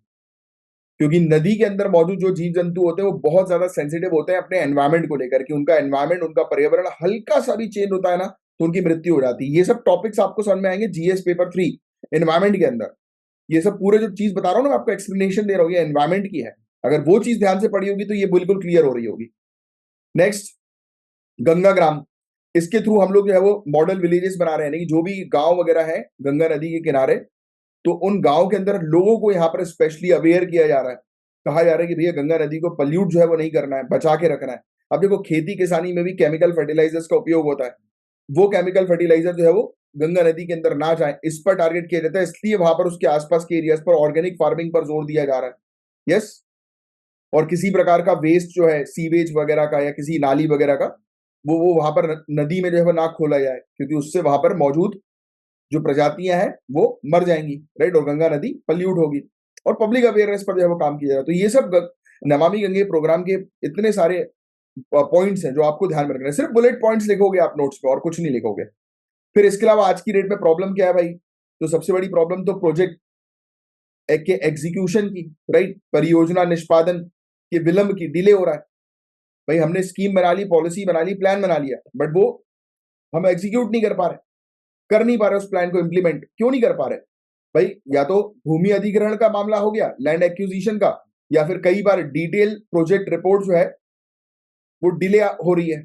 क्योंकि नदी के अंदर मौजूद जो जीव जंतु होते हैं वो बहुत ज्यादा सेंसिटिव होते हैं अपने एनवायरमेंट को लेकर, कि उनका एनवायरमेंट, उनका पर्यावरण हल्का सा भी चेंज होता है ना तो उनकी मृत्यु हो जाती है। ये सब टॉपिक्स आपको समझ में आएंगे जीएस पेपर 3 एनवायरमेंट के अंदर। ये सब पूरे जो चीज बता रहा हूँ ना, मैं आपको एक्सप्लेनेशन दे रहा हूँ, ये एनवायरमेंट की है। अगर वो चीज ध्यान से पढ़ी होगी तो ये बिल्कुल क्लियर हो रही होगी। नेक्स्ट, गंगा ग्राम। इसके थ्रू हम लोग जो है वो मॉडल विलेजेस बना रहे हैं, नहीं जो भी गांव वगैरह है गंगा नदी के किनारे, तो उन गांव के अंदर लोगों को यहाँ पर स्पेशली अवेयर किया जा रहा है। कहा जा रहा है कि भैया गंगा नदी को पल्यूट जो है वो नहीं करना है, बचा के रखना है। अब देखो खेती किसानी में भी केमिकल फर्टिलाइजर्स का उपयोग होता है, वो केमिकल फर्टिलाइजर जो है वो गंगा नदी के अंदर ना जाए, इस पर टारगेट किया जाता है। इसलिए वहां पर उसके आसपास के एरियाज पर ऑर्गेनिक फार्मिंग पर जोर दिया जा रहा है। यस। और किसी प्रकार का वेस्ट जो है सीवेज वगैरह का या किसी नाली वगैरह का, वो वहां पर नदी में जो है वो ना खोला जाए, क्योंकि उससे वहां पर मौजूद जो प्रजातियां हैं वो मर जाएंगी, राइट, और गंगा नदी पल्यूट होगी। और पब्लिक अवेयरनेस पर जो है वो काम किया जा रहा है। तो ये सब नमामि गंगे प्रोग्राम के इतने सारे पॉइंट्स हैं जो आपको ध्यान में रखना है। सिर्फ बुलेट पॉइंट्स लिखोगे आप नोट्स पे और कुछ नहीं लिखोगे। फिर इसके अलावा आज की डेट में प्रॉब्लम क्या है भाई? तो सबसे बड़ी प्रॉब्लम तो प्रोजेक्ट के एग्जीक्यूशन की, राइट, परियोजना निष्पादन के विलंब की, डिले हो रहा है। भाई हमने स्कीम बना ली, पॉलिसी बना ली, प्लान बना लिया, बट वो हम एग्जीक्यूट नहीं कर पा रहे, कर नहीं पा रहे उस प्लान को इम्प्लीमेंट। क्यों नहीं कर पा रहे भाई? या तो भूमि अधिग्रहण का मामला हो गया, लैंड एक्विजिशन का, या फिर कई बार डिटेल प्रोजेक्ट रिपोर्ट जो है वो डिले हो रही है,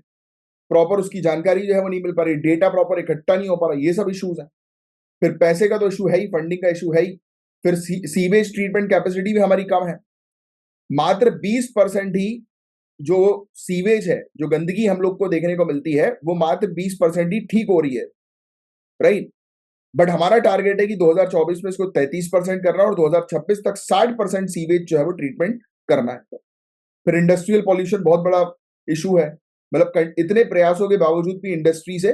प्रॉपर उसकी जानकारी जो है वो नहीं मिल पा रही, डेटा प्रॉपर इकट्ठा नहीं हो पा रहा, ये सब इश्यूज है। फिर पैसे का तो इशू है ही, फंडिंग का इशू है ही। फिर सीवेज ट्रीटमेंट कैपेसिटी भी हमारी कम है। मात्र 20% ही जो सीवेज है, जो गंदगी हम लोग को देखने को मिलती है, वो मात्र 20% ही ठीक हो रही है, राइट। बट हमारा टारगेट है कि 2024 में इसको 33% करना है और 2026 तक 60% सीवेज जो है वो ट्रीटमेंट करना है। फिर इंडस्ट्रियल पॉल्यूशन बहुत बड़ा इशू है। मतलब इतने प्रयासों के बावजूद भी इंडस्ट्री से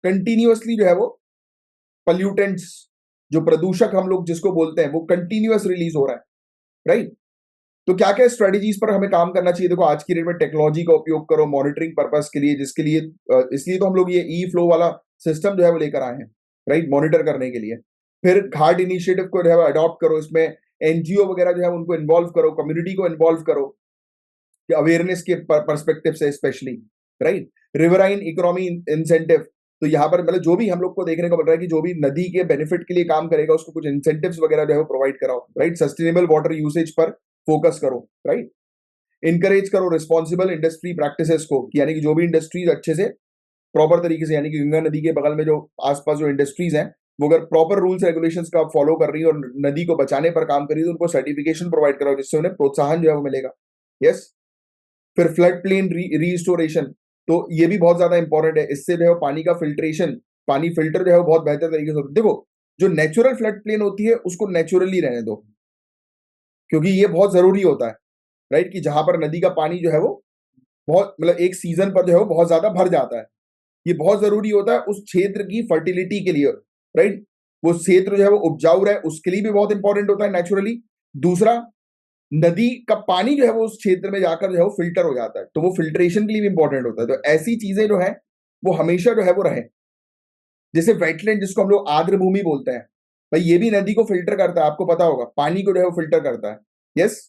कंटिन्यूअसली जो है वो पॉल्यूटेंट्स, जो प्रदूषक हम लोग जिसको बोलते हैं, वो कंटिन्यूअस रिलीज हो रहा है, राइट। तो क्या क्या स्ट्रेटेजीज पर हमें काम करना चाहिए? देखो आज की डेट में टेक्नोलॉजी का उपयोग करो मॉनिटरिंग पर्पस के लिए, जिसके लिए इसलिए तो हम लोग ये ई फ्लो वाला सिस्टम जो है वो लेकर आए हैं, राइट, मॉनिटर करने के लिए। फिर घाट इनिशिएटिव को जो है अडॉप्ट करो, इसमें एनजीओ वगैरह जो है उनको इन्वॉल्व करो, कम्युनिटी को इन्वॉल्व करो, अवेयरनेस के परस्पेक्टिव से specially, right. Riverine economy incentive, तो यहाँ पर मतलब जो भी हम लोग को देखने को मिल रहा है कि जो भी नदी के बेनिफिट के लिए काम करेगा उसको कुछ इंसेंटिव्स वगैरह जो है प्रोवाइड कराओ, राइट। सस्टेनेबल वाटर यूसेज पर फोकस करो, राइट। इनकरेज करो रिस्पॉन्सिबल इंडस्ट्री प्रैक्टिसेस को, यानी कि जो भी इंडस्ट्रीज अच्छे से प्रॉपर तरीके से, यानी कि गंगा नदी के बगल में जो आसपास जो इंडस्ट्रीज हैं, वो अगर प्रॉपर रूल्स रेगुलेशंस का फॉलो कर रही है और नदी को बचाने पर काम कर रही है, तो उनको सर्टिफिकेशन प्रोवाइड कराओ, जिससे उन्हें प्रोत्साहन जो है वो मिलेगा। यस। फिर फ्लड प्लेन रीस्टोरेशन, तो ये भी बहुत ज्यादा इंपॉर्टेंट है। इससे जो है पानी का फिल्ट्रेशन, पानी फिल्टर जो है वो बहुत बेहतर तरीके से होता है। देखो जो नेचुरल फ्लड प्लेन होती है उसको नेचुरली रहने दो, क्योंकि ये बहुत जरूरी होता है, राइट, कि जहां पर नदी का पानी जो है वो बहुत, मतलब एक सीजन पर जो है वो बहुत ज्यादा भर जाता है। ये बहुत जरूरी होता है उस क्षेत्र की फर्टिलिटी के लिए, राइट। वो क्षेत्र जो है वो उपजाऊ रहे, उसके लिए भी बहुत इंपॉर्टेंट होता है नेचुरली। दूसरा, नदी का पानी जो है वो उस क्षेत्र में जाकर जो है वो फिल्टर हो जाता है, तो वो फिल्ट्रेशन के लिए भी इंपॉर्टेंट होता है। तो ऐसी चीजें जो है वो हमेशा जो है वो रहे। जैसे वेटलैंड, जिसको हम लोग आर्द्र भूमि बोलते हैं, भाई ये भी नदी को फिल्टर करता है, आपको पता होगा, पानी को जो है वो फिल्टर करता है। यस।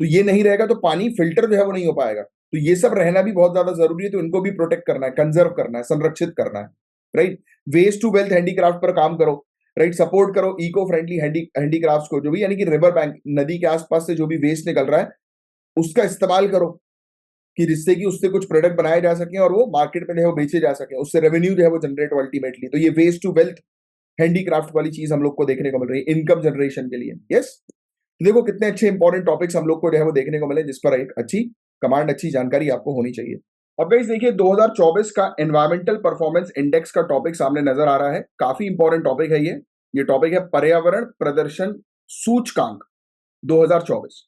तो ये नहीं रहेगा तो पानी फिल्टर जो है वो नहीं हो पाएगा। तो ये सब रहना भी बहुत ज्यादा जरूरी है, तो इनको भी प्रोटेक्ट करना है, कंजर्व करना है, संरक्षित करना है, right. Waste to wealth handicraft पर काम करो, राइट। सपोर्ट करो इको फ्रेंडली हैंडीक्राफ्ट को, जो भी, यानी कि रिवर बैंक, नदी के आसपास से जो भी वेस्ट निकल रहा है उसका इस्तेमाल करो, कि जिससे कि उससे कुछ प्रोडक्ट बनाए जा सके और वो मार्केट में जो है वो बेचे जा सके, उससे रेवेन्यू जो है वो जनरेट हो अल्टीमेटली। तो ये वेस्ट टू वेल्थ हैंडीक्राफ्ट वाली चीज हम लोग को देखने को मिल रही है इनकम जनरेशन के लिए। यस, देखो कितने अच्छे इंपॉर्टेंट टॉपिक्स हम लोग को जो है वो देखने को मिले, जिस पर एक अच्छी कमांड, अच्छी जानकारी आपको होनी चाहिए। अब गाइस देखिए 2024 का एनवायरमेंटल परफॉर्मेंस इंडेक्स का टॉपिक सामने नजर आ रहा है। काफी इंपॉर्टेंट टॉपिक है ये टॉपिक है पर्यावरण प्रदर्शन सूचकांक 2024।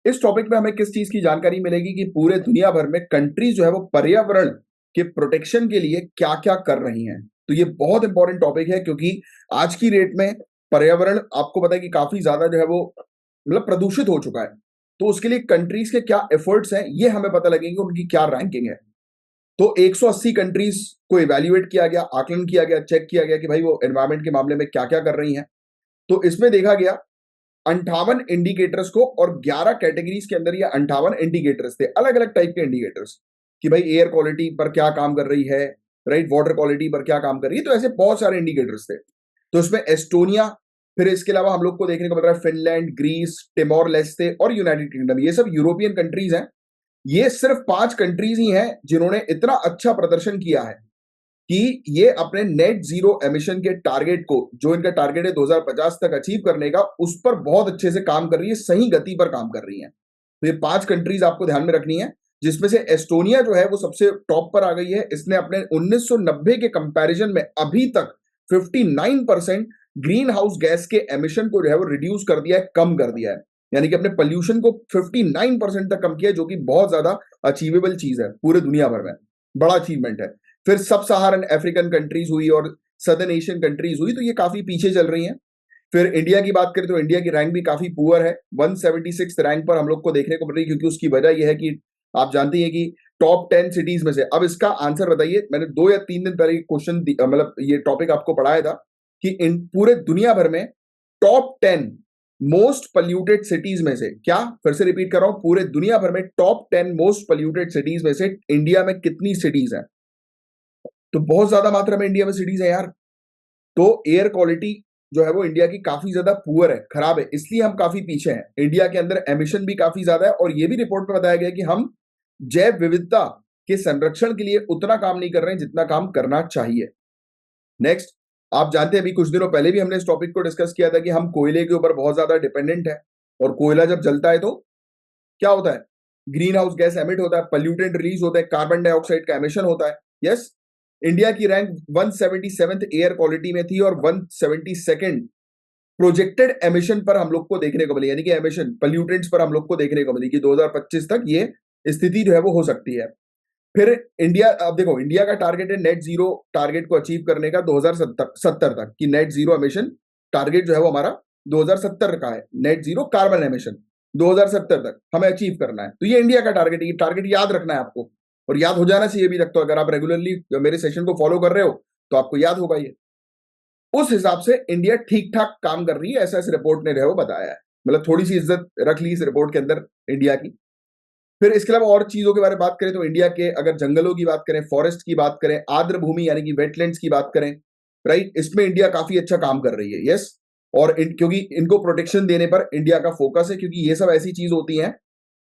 इस टॉपिक में हमें किस चीज की जानकारी मिलेगी कि पूरे दुनिया भर में कंट्रीज जो है वो पर्यावरण के प्रोटेक्शन के लिए क्या क्या कर रही हैं। तो ये बहुत इंपॉर्टेंट टॉपिक है, क्योंकि आज की डेट में पर्यावरण आपको पता है कि काफी ज्यादा जो है वो मतलब प्रदूषित हो चुका है। तो उसके लिए कंट्रीज के क्या एफर्ट्स हैं ये हमें पता लगेंगे, उनकी क्या रैंकिंग है। तो 180 कंट्रीज को इवेल्युएट किया गया, आकलन किया गया, चेक किया गया कि भाई वो एनवायरमेंट के मामले में क्या क्या कर रही हैं। तो इसमें देखा गया 58 इंडिकेटर्स को, और 11 कैटेगरीज के अंदर ये 58 इंडिकेटर्स थे, अलग अलग टाइप के इंडिकेटर्स, कि भाई एयर क्वालिटी पर क्या काम कर रही है, राइट, वाटर क्वालिटी पर क्या काम कर रही है। तो ऐसे बहुत सारे इंडिकेटर्स थे। तो इसमें एस्टोनिया, फिर इसके अलावा हम लोग को देखने को मिल रहा है फिनलैंड, ग्रीस, टिमोर लेस्टे और यूनाइटेड किंगडम। ये सब यूरोपियन कंट्रीज हैं। ये सिर्फ 5 कंट्रीज ही हैं जिन्होंने इतना अच्छा प्रदर्शन किया है कि ये अपने नेट जीरो एमिशन के टारगेट को, जो इनका टारगेट है 2050 तक अचीव करने का, उस पर बहुत अच्छे से काम कर रही है, सही गति पर काम कर रही है। तो ये 5 कंट्रीज आपको ध्यान में रखनी है, जिसमें से एस्टोनिया जो है वो सबसे टॉप पर आ गई है। इसने अपने 1990 के कंपैरिजन में अभी तक 59% ग्रीन हाउस गैस के एमिशन को जो है वो रिड्यूस कर दिया है, कम कर दिया है। यानी कि अपने पोल्यूशन को 59% तक कम किया है, जो कि बहुत ज्यादा अचीवेबल चीज है पूरे दुनिया भर में, बड़ा अचीवमेंट है। फिर सब सहारन अफ्रीकन कंट्रीज हुई और सदर्न एशियन कंट्रीज हुई, तो ये काफी पीछे चल रही हैं। फिर इंडिया की बात करें तो इंडिया की रैंक भी काफी पुअर है, 176 रैंक पर हम लोग को देखने को मिल रही है, क्योंकि उसकी वजह यह है कि आप जानती हैं कि टॉप 10 सिटीज में से, अब इसका आंसर बताइए। मैंने 2 या 3 दिन पहले क्वेश्चन मतलब ये टॉपिक आपको पढ़ाया था कि इन पूरे दुनिया भर में टॉप 10 मोस्ट पोल्यूटेड सिटीज में से, क्या फिर से रिपीट कर रहा हूं, पूरे दुनिया भर में टॉप 10 मोस्ट पोल्यूटेड सिटीज में से इंडिया में कितनी सिटीज है? तो बहुत ज्यादा मात्रा में इंडिया में सिटीज है यार। तो एयर क्वालिटी जो है वो इंडिया की काफी ज्यादा पुअर है, खराब है, इसलिए हम काफी पीछे हैं। इंडिया के अंदर एमिशन भी काफी ज्यादा है, और ये भी रिपोर्ट में बताया गया कि हम जैव विविधता के संरक्षण के लिए उतना काम नहीं कर रहे हैं जितना काम करना चाहिए। नेक्स्ट, आप जानते हैं अभी कुछ दिनों पहले भी हमने इस टॉपिक को डिस्कस किया था कि हम कोयले के ऊपर बहुत ज्यादा डिपेंडेंट है, और कोयला जब जलता है तो क्या होता है? ग्रीन हाउस गैस एमिट होता है, पॉल्यूटेंट रिलीज होता है, कार्बन डाइऑक्साइड का एमिशन होता है। यस, इंडिया की रैंक 177th एयर क्वालिटी में थी, और 172nd प्रोजेक्टेड एमिशन पर हम लोग को देखने को मिली, यानी कि एमिशन पॉल्यूटेंट्स पर हम लोग को देखने को मिली कि 2025 तक ये स्थिति जो है वो हो सकती है। फिर इंडिया, अब देखो इंडिया का टारगेट है नेट जीरो टारगेट को अचीव करने का 2070 तक, कि नेट जीरो एमिशन टारगेट जो है वो हमारा 2070 का है, नेट जीरो कार्बन एमिशन 2070 तक हमें अचीव करना है। तो ये इंडिया का टारगेट है, ये टारगेट याद रखना है आपको, और याद हो जाना चाहिए अभी तक। तो अगर आप रेगुलरली मेरे सेशन को फॉलो कर रहे हो तो आपको याद होगा ये। उस हिसाब से इंडिया ठीक ठाक काम कर रही है, ऐसा इस रिपोर्ट ने जो है वो बताया है। मतलब थोड़ी सी इज्जत रख ली इस रिपोर्ट के अंदर इंडिया की। फिर इसके अलावा और चीजों के बारे में बात करें तो इंडिया के अगर जंगलों की बात करें, फॉरेस्ट की बात करें, आर्द्र भूमि यानी कि वेटलैंड्स की बात करें, राइट, इसमें इंडिया काफी अच्छा काम कर रही है। यस, और क्योंकि इनको प्रोटेक्शन देने पर इंडिया का फोकस है, क्योंकि ये सब ऐसी चीज होती हैं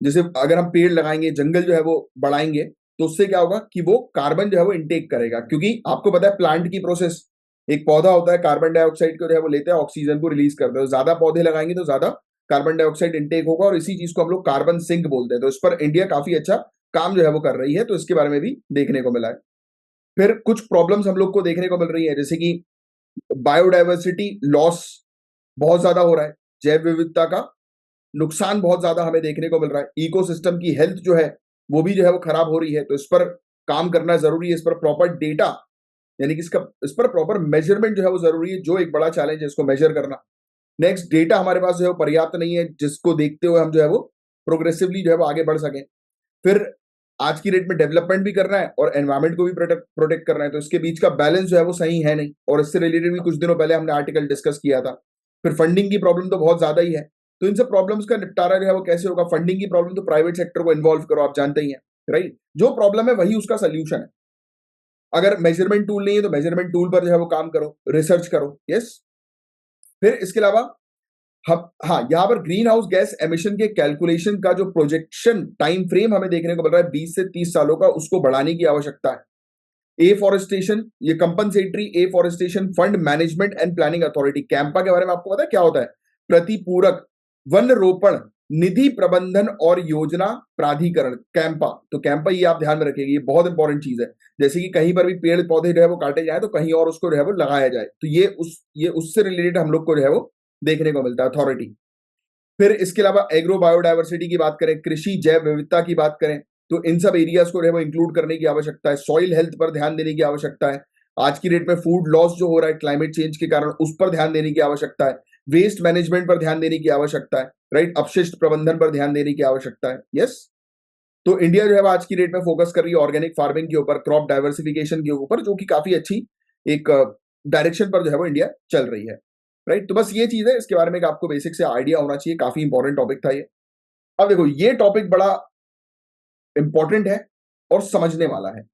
जैसे अगर हम पेड़ लगाएंगे, जंगल जो है वो बढ़ाएंगे, तो उससे क्या होगा कि वो कार्बन जो है वो इनटेक करेगा। क्योंकि आपको पता है प्लांट की प्रोसेस, एक पौधा होता है, कार्बन डाइऑक्साइड को जो है वो लेता है, ऑक्सीजन को रिलीज करता है। तो ज्यादा पौधे लगाएंगे तो ज्यादा कार्बन डाइऑक्साइड इनटेक होगा, और इसी चीज को हम लोग कार्बन सिंक बोलते हैं। तो इस पर इंडिया काफी अच्छा काम जो है वो कर रही है, तो इसके बारे में भी देखने को मिला है। फिर कुछ प्रॉब्लम्स हम लोग को देखने को मिल रही है, जैसे कि बायोडाइवर्सिटी लॉस बहुत ज्यादा हो रहा है, जैव विविधता का नुकसान बहुत ज्यादा हमें देखने को मिल रहा है, इकोसिस्टम की हेल्थ जो है वो भी जो है वो खराब हो रही है। तो इस पर काम करना जरूरी है, इस पर प्रॉपर डेटा, यानी कि इस पर प्रॉपर मेजरमेंट जो है वो जरूरी है, जो एक बड़ा चैलेंज है इसको मेजर करना। नेक्स्ट, डेटा हमारे पास जो है वो पर्याप्त नहीं है, जिसको देखते हुए हम जो है वो प्रोग्रेसिवली जो है वो आगे बढ़ सकें। फिर आज की डेट में डेवलपमेंट भी करना है और एनवायरमेंट को भी प्रोटेक्ट करना है, तो इसके बीच का बैलेंस जो है वो सही है नहीं, और इससे रिलेटेड भी कुछ दिनों पहले हमने आर्टिकल डिस्कस किया था। फिर फंडिंग की प्रॉब्लम तो बहुत ज्यादा ही है। तो इन सब प्रॉब्लम्स का निपटारा जो है वो कैसे होगा? फंडिंग की प्रॉब्लम तो प्राइवेट सेक्टर को इन्वॉल्व करो, आप जानते ही हैं, राइट। जो प्रॉब्लम है वही उसका सोल्यूशन है। अगर मेजरमेंट टूल नहीं है तो मेजरमेंट टूल पर जो है वो काम करो, रिसर्च करो। यस, फिर इसके अलावा हम हाँ, यहाँ पर ग्रीन हाउस गैस एमिशन के कैलकुलेशन का जो प्रोजेक्शन टाइम फ्रेम हमें देखने को मिल रहा है 20 से 30 सालों का, उसको बढ़ाने की आवश्यकता है। एफॉरेस्टेशन, ये compensatory afforestation fund management and planning authority, Campa के बारे में आपको पता है क्या होता है? प्रतिपूरक वन रोपण निधि प्रबंधन और योजना प्राधिकरण, कैंपा। तो कैंपा ये आप ध्यान में रखिएगा, ये बहुत इंपॉर्टेंट चीज है। जैसे कि कहीं पर भी पेड़ पौधे जो है वो काटे जाए तो कहीं और उसको जो है वो लगाया जाए, तो ये उससे रिलेटेड हम लोग को जो है वो देखने को मिलता है, अथॉरिटी। फिर इसके अलावा एग्रो बायोडाइवर्सिटी की बात करें, कृषि जैव विविधता की बात करें, तो इन सब एरियाज को जो है वो इंक्लूड करने की आवश्यकता है। सॉइल हेल्थ पर ध्यान देने की आवश्यकता है। आज की डेट में फूड लॉस जो हो रहा है क्लाइमेट चेंज के कारण, उस पर ध्यान देने की आवश्यकता है। वेस्ट मैनेजमेंट पर ध्यान देने की आवश्यकता है, राइट। अपशिष्ट प्रबंधन पर ध्यान देने की आवश्यकता है, यस। तो इंडिया जो है वो आज की डेट में फोकस कर रही है ऑर्गेनिक फार्मिंग के ऊपर, क्रॉप डाइवर्सिफिकेशन के ऊपर, जो कि काफी अच्छी एक डायरेक्शन पर जो है वो इंडिया चल रही है, राइट। तो बस ये चीज है, इसके बारे में एक आपको बेसिक से आइडिया होना चाहिए, काफी इंपॉर्टेंट टॉपिक था ये। अब देखो, ये टॉपिक बड़ा इंपॉर्टेंट है और समझने वाला है।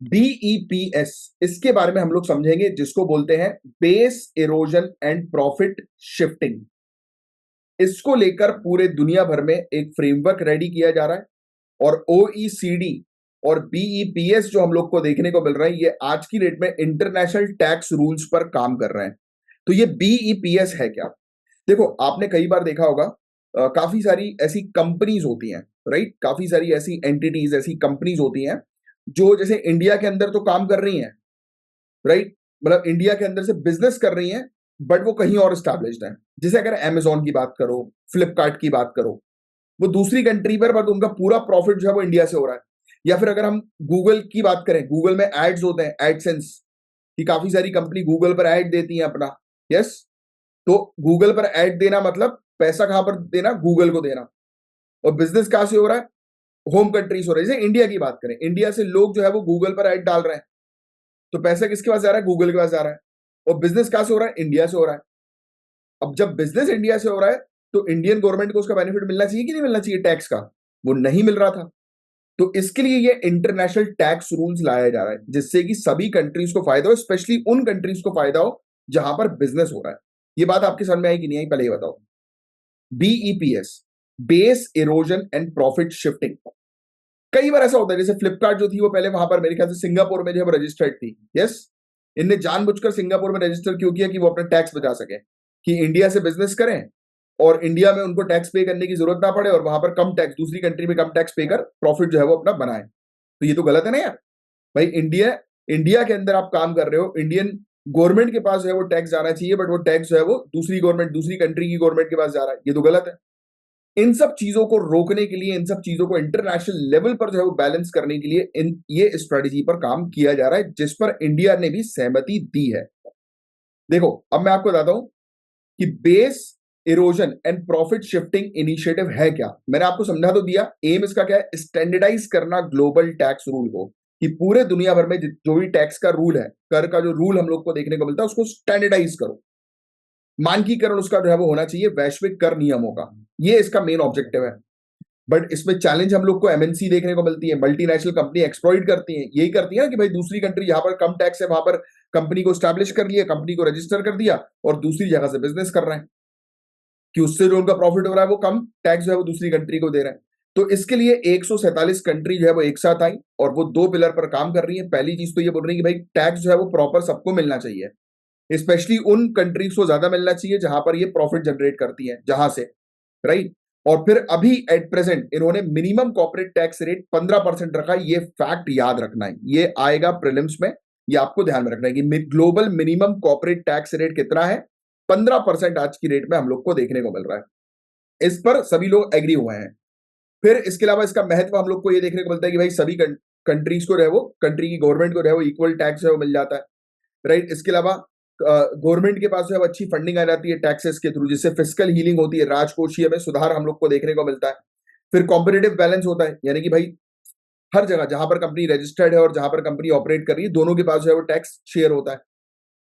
बीईपीएस, इसके बारे में हम लोग समझेंगे, जिसको बोलते हैं base erosion and profit shifting. इसको लेकर पूरे दुनिया भर में एक फ्रेमवर्क रेडी किया जा रहा है, और ओईसीडी और बीईपीएस जो हम लोग को देखने को मिल रहा है, ये आज की डेट में इंटरनेशनल टैक्स रूल्स पर काम कर रहे हैं। तो ये बीईपीएस है क्या? देखो, आपने कई बार देखा होगा, काफी सारी ऐसी कंपनीज होती हैं, राइट। काफी सारी ऐसी एंटिटीज, ऐसी कंपनीज होती हैं जो जैसे इंडिया के अंदर तो काम कर रही हैं, राइट। मतलब इंडिया के अंदर से बिजनेस कर रही हैं, बट वो कहीं और स्टैब्लिश्ड है। जैसे अगर अमेजोन की बात करो, फ्लिपकार्ट की बात करो, वो दूसरी कंट्री पर, बट उनका पूरा प्रॉफिट जो है वो इंडिया से हो रहा है। या फिर अगर हम गूगल की बात करें, गूगल में एड्स होते हैं, एडसेंस की काफी सारी कंपनी गूगल पर ऐड देती है अपना, यस। तो गूगल पर ऐड देना मतलब पैसा कहां पर देना? गूगल को देना। और बिजनेस कहां से हो रहा है? होम कंट्री से हो रहा है। जैसे इंडिया की बात करें, इंडिया से लोग जो है वो गूगल पर ऐड डाल रहे हैं, तो पैसा किसके पास जा रहा है? गूगल के पास जा रहा है। और बिजनेस कहां से हो रहा है? इंडिया से हो रहा है। अब जब बिजनेस इंडिया से हो रहा है, तो इंडियन गवर्नमेंट को उसका बेनिफिट मिलना चाहिए कि नहीं मिलना चाहिए टैक्स का? वो नहीं मिल रहा था। तो इसके लिए ये इंटरनेशनल टैक्स रूल्स लाया जा रहा है, जिससे कि सभी कंट्रीज को फायदा हो, स्पेशली उन कंट्रीज को फायदा हो जहां पर बिजनेस हो रहा है। ये बात आपके समझ में आई कि नहीं आई, पहले ये बताओ। BEPS, base erosion and profit shifting. कई बार ऐसा होता है, जैसे फ्लिपकार्ट जो थी वो पहले वहां पर मेरे ख्याल से सिंगापुर में जो है रजिस्टर्ड थी, यस। इनने जानबूझकर सिंगापुर में रजिस्टर क्यों किया? कि वो अपना टैक्स बचा सके, कि इंडिया से बिजनेस करें और इंडिया में उनको टैक्स पे करने की जरूरत ना पड़े, और वहां पर कम टैक्स, दूसरी कंट्री में कम टैक्स पे कर प्रॉफिट जो है वो अपना बनाए। तो ये तो गलत है ना यार। भाई, इंडिया इंडिया के अंदर आप काम कर रहे हो, इंडियन गवर्नमेंट के पास जो है वो टैक्स जाना चाहिए, बट वो टैक्स जो है वो दूसरी गवर्नमेंट, दूसरी कंट्री की गवर्नमेंट के पास जा रहा है, ये तो गलत है। इन सब चीजों को रोकने के लिए, इन सब चीजों को इंटरनेशनल लेवल पर जो है वो बैलेंस करने के लिए ये स्ट्रेटेजी पर काम किया जा रहा है, जिस पर इंडिया ने भी सहमति दी है। देखो, अब मैं आपको बताता हूं कि base erosion and profit shifting initiative है क्या। मैंने आपको समझा तो दिया। एम इसका क्या है? स्टैंडर्डाइज करना ग्लोबल टैक्स रूल को, कि पूरे दुनिया भर में जो भी टैक्स का रूल है, कर का जो रूल हम लोग को देखने को मिलता है, उसको स्टैंडर्डाइज करो। मानकीकरण उसका जो है वो होना चाहिए वैश्विक कर नियमों का। ये इसका मेन ऑब्जेक्टिव है। बट इसमें चैलेंज हम लोग को एमएनसी देखने को मिलती है, मल्टीनेशनल कंपनी एक्सप्लॉइट करती है। यही करती है ना कि भाई दूसरी कंट्री जहां पर कम टैक्स है वहां पर कंपनी को स्टैब्लिश कर लिया, कंपनी को रजिस्टर कर दिया, और दूसरी जगह से बिजनेस कर रहे हैं, कि उससे जो उनका प्रॉफिट हो रहा है वो कम टैक्स जो है वो दूसरी कंट्री को दे रहे हैं। तो इसके लिए 147 कंट्री जो है वो एक साथ आई, और वो दो पिलर पर काम कर रही है। पहली चीज तो ये बोल रही है कि भाई टैक्स जो है वो प्रॉपर सबको मिलना चाहिए, स्पेशली उन कंट्रीज को ज्यादा मिलना चाहिए जहां पर ये प्रॉफिट जनरेट करती है, जहां से, राइट। और फिर अभी एट प्रेजेंट इन्होंने मिनिमम कॉर्पोरेट टैक्स रेट 15% रखा है। ये फैक्ट याद रखना है, ये आएगा प्रीलिम्स में, ये आपको ध्यान में रखना है कि global minimum corporate tax rate कितना है? 15% आज की रेट में हम लोग को देखने को मिल रहा है। इस पर सभी लोग एग्री हुए हैं। फिर इसके अलावा इसका महत्व हम लोग को ये देखने को मिलता है कि भाई सभी कंट्रीज को रहे वो, कंट्री की गवर्नमेंट को रहे वो इक्वल टैक्स है वो मिल जाता है, राइट। इसके अलावा गवर्नमेंट के पास जो है अच्छी फंडिंग आ जाती है टैक्सेस के थ्रू, जिससे फिस्कल हीलिंग होती है, राजकोषीय में सुधार हम लोग को देखने को मिलता है। फिर कॉम्पिटेटिव बैलेंस होता है, यानी कि भाई हर जगह जहां पर कंपनी रजिस्टर्ड है और जहां पर कंपनी ऑपरेट कर रही है, दोनों के पास जो है वो टैक्स शेयर होता है।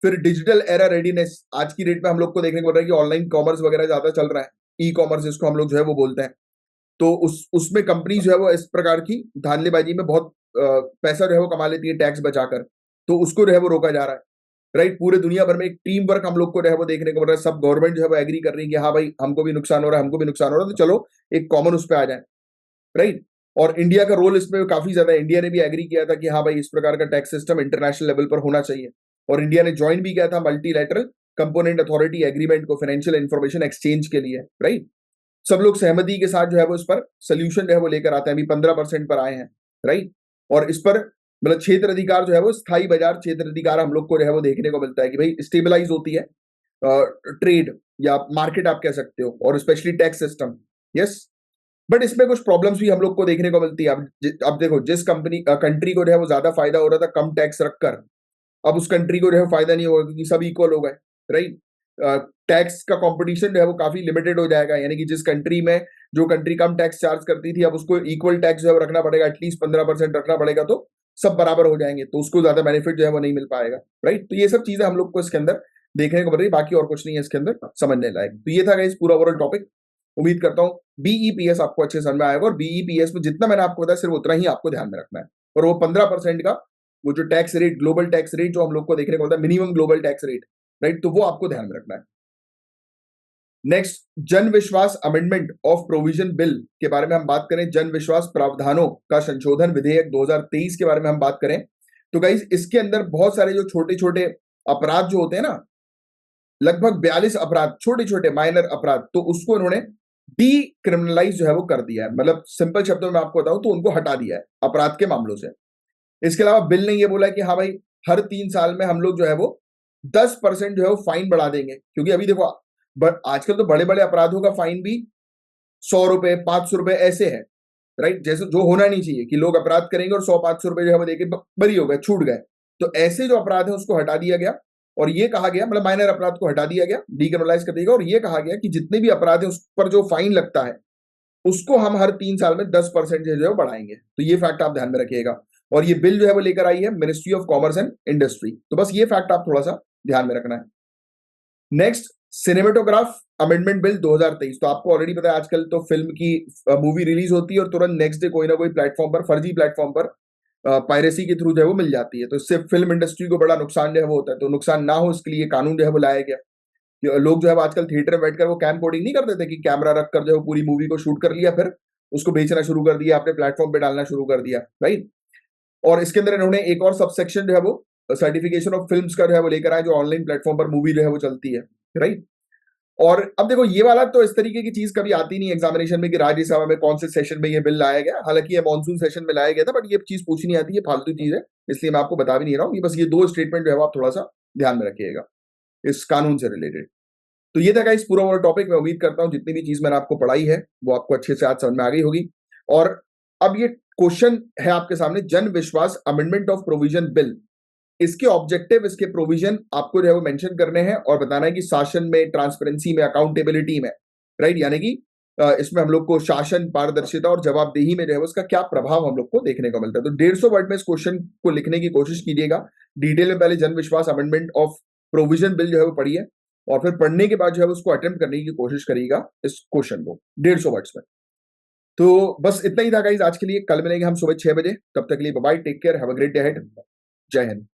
फिर डिजिटल एरा रेडीनेस, आज की डेट में हम लोग को देखने को मिल रहा है कि ऑनलाइन कॉमर्स वगैरह ज्यादा चल रहा है, ई कॉमर्स जिसको हम लोग जो है वो बोलते हैं। तो उसमें कंपनी जो है वो इस प्रकार की धांधलीबाजी में बहुत पैसा जो है वो कमा लेती है टैक्स बचाकर, तो उसको जो है वो रोका जा रहा है, राइट। पूरे दुनिया भर में एक टीम वर्क हम लोग को जो है वो देखने को मिल रहा है, सब गवर्नमेंट जो है वो एग्री कर रही है कि हाँ भाई हमको भी नुकसान हो रहा है, हमको भी नुकसान हो रहा है, तो चलो एक कॉमन उस पर आ जाए, राइट। और इंडिया का रोल इसमें काफी ज्यादा है, इंडिया ने भी एग्री किया था कि हाँ भाई इस प्रकार का टैक्स सिस्टम इंटरनेशनल लेवल पर होना चाहिए, और इंडिया ने ज्वाइन भी किया था मल्टीलैटरल कंपोनेंट अथॉरिटी एग्रीमेंट को फाइनेंशियल इंफॉर्मेशन एक्सचेंज के लिए, राइट। सब लोग सहमति के साथ जो है वो इस पर सोल्यूशन जो है वो लेकर आते हैं, अभी 15% पर आए हैं, राइट। और इस पर मतलब क्षेत्र अधिकार जो है वो स्थायी बाजार क्षेत्र अधिकार हम लोग को जो है वो देखने को मिलता है कि भाई स्टेबलाइज होती है ट्रेड या मार्केट आप कह सकते हो, और specially tax system, yes. But इसमें कुछ प्रॉब्लम्स भी हम लोग को देखने को मिलती है। अब देखो जिस कंट्री को जो है वो ज्यादा फायदा हो रहा था कम टैक्स रखकर, अब उस कंट्री को जो है फायदा नहीं होगा क्योंकि सब इक्वल हो गए, राइट। टैक्स का कंपटीशन जो है वो काफी लिमिटेड हो जाएगा, यानी कि जिस कंट्री में जो कंट्री कम टैक्स चार्ज करती थी अब उसको इक्वल टैक्स जो है वो रखना पड़ेगा, एटलीस्ट 15% रखना पड़ेगा, तो सब बराबर हो जाएंगे, तो उसको ज्यादा बेनिफिट जो है वो नहीं मिल पाएगा, राइट। तो ये सब चीजें हम लोग को इसके अंदर देखने को मिल रही है, बाकी और कुछ नहीं है इसके अंदर समझने लायक। तो ये था गाइस पूरा ओवरऑल टॉपिक। उम्मीद करता हूँ बीईपीएस आपको अच्छे समझ में आएगा, और बीईपीएस में जितना मैंने आपको बताया सिर्फ उतना ही आपको ध्यान में रखना है, और वो 15% का वो जो tax rate, global tax rate जो हम लोग को देखने को मिलता है, minimum global tax rate, right, तो वो आपको ध्यान में रखना है। नेक्स्ट, जन विश्वास अमेंडमेंट ऑफ प्रोविजन बिल के बारे में हम बात करें, जन विश्वास प्रावधानों का संशोधन विधेयक 2023 के बारे में हम बात करें, तो गाइस इसके अंदर बहुत सारे जो छोटे छोटे अपराध जो होते हैं ना, लगभग 42 अपराध, छोटे छोटे माइनर अपराध, तो उसको इन्होंने डीक्रिमिनलाइज जो है वो कर दिया है, मतलब सिंपल शब्दों में आपको बताऊं तो उनको हटा दिया है अपराध के मामलों से। इसके अलावा बिल ने ये बोला है कि हाँ भाई हर 3 साल में हम लोग जो है वो 10% जो है वो फाइन बढ़ा देंगे, क्योंकि अभी देखो आजकल तो बड़े बड़े अपराधों का फाइन भी 100 रुपए 500 रुपए ऐसे है, राइट, जैसे जो होना नहीं चाहिए कि लोग अपराध करेंगे और 100-500 रुपए जो है वो देके बरी हो गए, छूट गए। तो ऐसे जो अपराध है उसको हटा दिया गया, और ये कहा गया, मतलब माइनर अपराध को हटा दिया गया, डीक्रिमिनलाइज कर दिया गया, और ये कहा गया कि जितने भी अपराध है उस पर जो फाइन लगता है उसको हम हर 3 साल में 10% जो है वो बढ़ाएंगे। तो ये फैक्ट आप ध्यान में रखिएगा, और ये बिल जो है वो लेकर आई है ministry of commerce and industry, तो बस ये फैक्ट आप थोड़ा सा ध्यान में रखना है। नेक्स्ट, सिनेमेटोग्राफ अमेंडमेंट बिल 2023, तो आपको ऑलरेडी पता है आजकल तो फिल्म की मूवी रिलीज होती है और तुरंत नेक्स्ट डे कोई ना कोई प्लेटफॉर्म पर, फर्जी प्लेटफॉर्म पर पायरेसी के थ्रू जो है वो मिल जाती है, तो इससे फिल्म इंडस्ट्री को बड़ा नुकसान जो है वो होता है। तो नुकसान ना हो इसके लिए कानून जो है वो लाया गया। लोग जो है आजकल थिएटर में बैठकर वो कैम कोडिंग नहीं कर देते कि कैमरा रखकर जो है पूरी मूवी को शूट कर लिया, फिर उसको बेचना शुरू कर दिया, अपने प्लेटफॉर्म पे डालना शुरू कर दिया, राइट। और इसके अंदर इन्होंने एक और सबसेक्शन जो है वो सर्टिफिकेशन ऑफ फिल्म्स का जो है वो लेकर आए, जो ऑनलाइन प्लेटफॉर्म पर मूवी जो है वो चलती है, राइट। और अब देखो ये वाला तो इस तरीके की चीज कभी आती नहीं एग्जामिनेशन में कि राज्यसभा में कौन से सेशन में ये बिल लाया गया, हालांकि ये मॉनसून सेशन में लाया गया था, बट ये चीज पूछी नहीं आती है, फालतू चीज है, इसलिए मैं आपको बता भी नहीं रहा हूँ। ये बस ये दो स्टेटमेंट जो है वो आप थोड़ा सा ध्यान में रखिएगा इस कानून से रिलेटेड। तो ये था गाइस पूरा वाला टॉपिक। मैं उम्मीद करता हूँ जितनी भी चीज मैंने आपको पढ़ाई है वो आपको अच्छे से आज समझ में आ गई होगी। और अब ये क्वेश्चन है आपके सामने, जन विश्वास अमेंडमेंट ऑफ प्रोविजन बिल, इसके ऑब्जेक्टिव, इसके प्रोविजन आपको जो है वो मेंशन करने हैं और बताना है कि शासन में, ट्रांसपेरेंसी में, अकाउंटेबिलिटी में, राइट, यानी कि इसमें हम लोग को शासन, पारदर्शिता और जवाबदेही में जो है उसका क्या प्रभाव हम लोग को देखने को मिलता है। तो 150 वर्ड में इस क्वेश्चन को लिखने की कोशिश कीजिएगा। डिटेल में पहले जन विश्वास अमेंडमेंट ऑफ प्रोविजन बिल जो है वो पढ़िए, और फिर पढ़ने के बाद जो है उसको अटेम्प्ट करने की कोशिश करिएगा इस क्वेश्चन को 150 वर्ड्स में। तो बस इतना ही था गाइस आज के लिए। कल मिलेंगे हम सुबह 6 बजे, तब तक के लिए bye bye, take care, have a great day ahead. Jai Hind.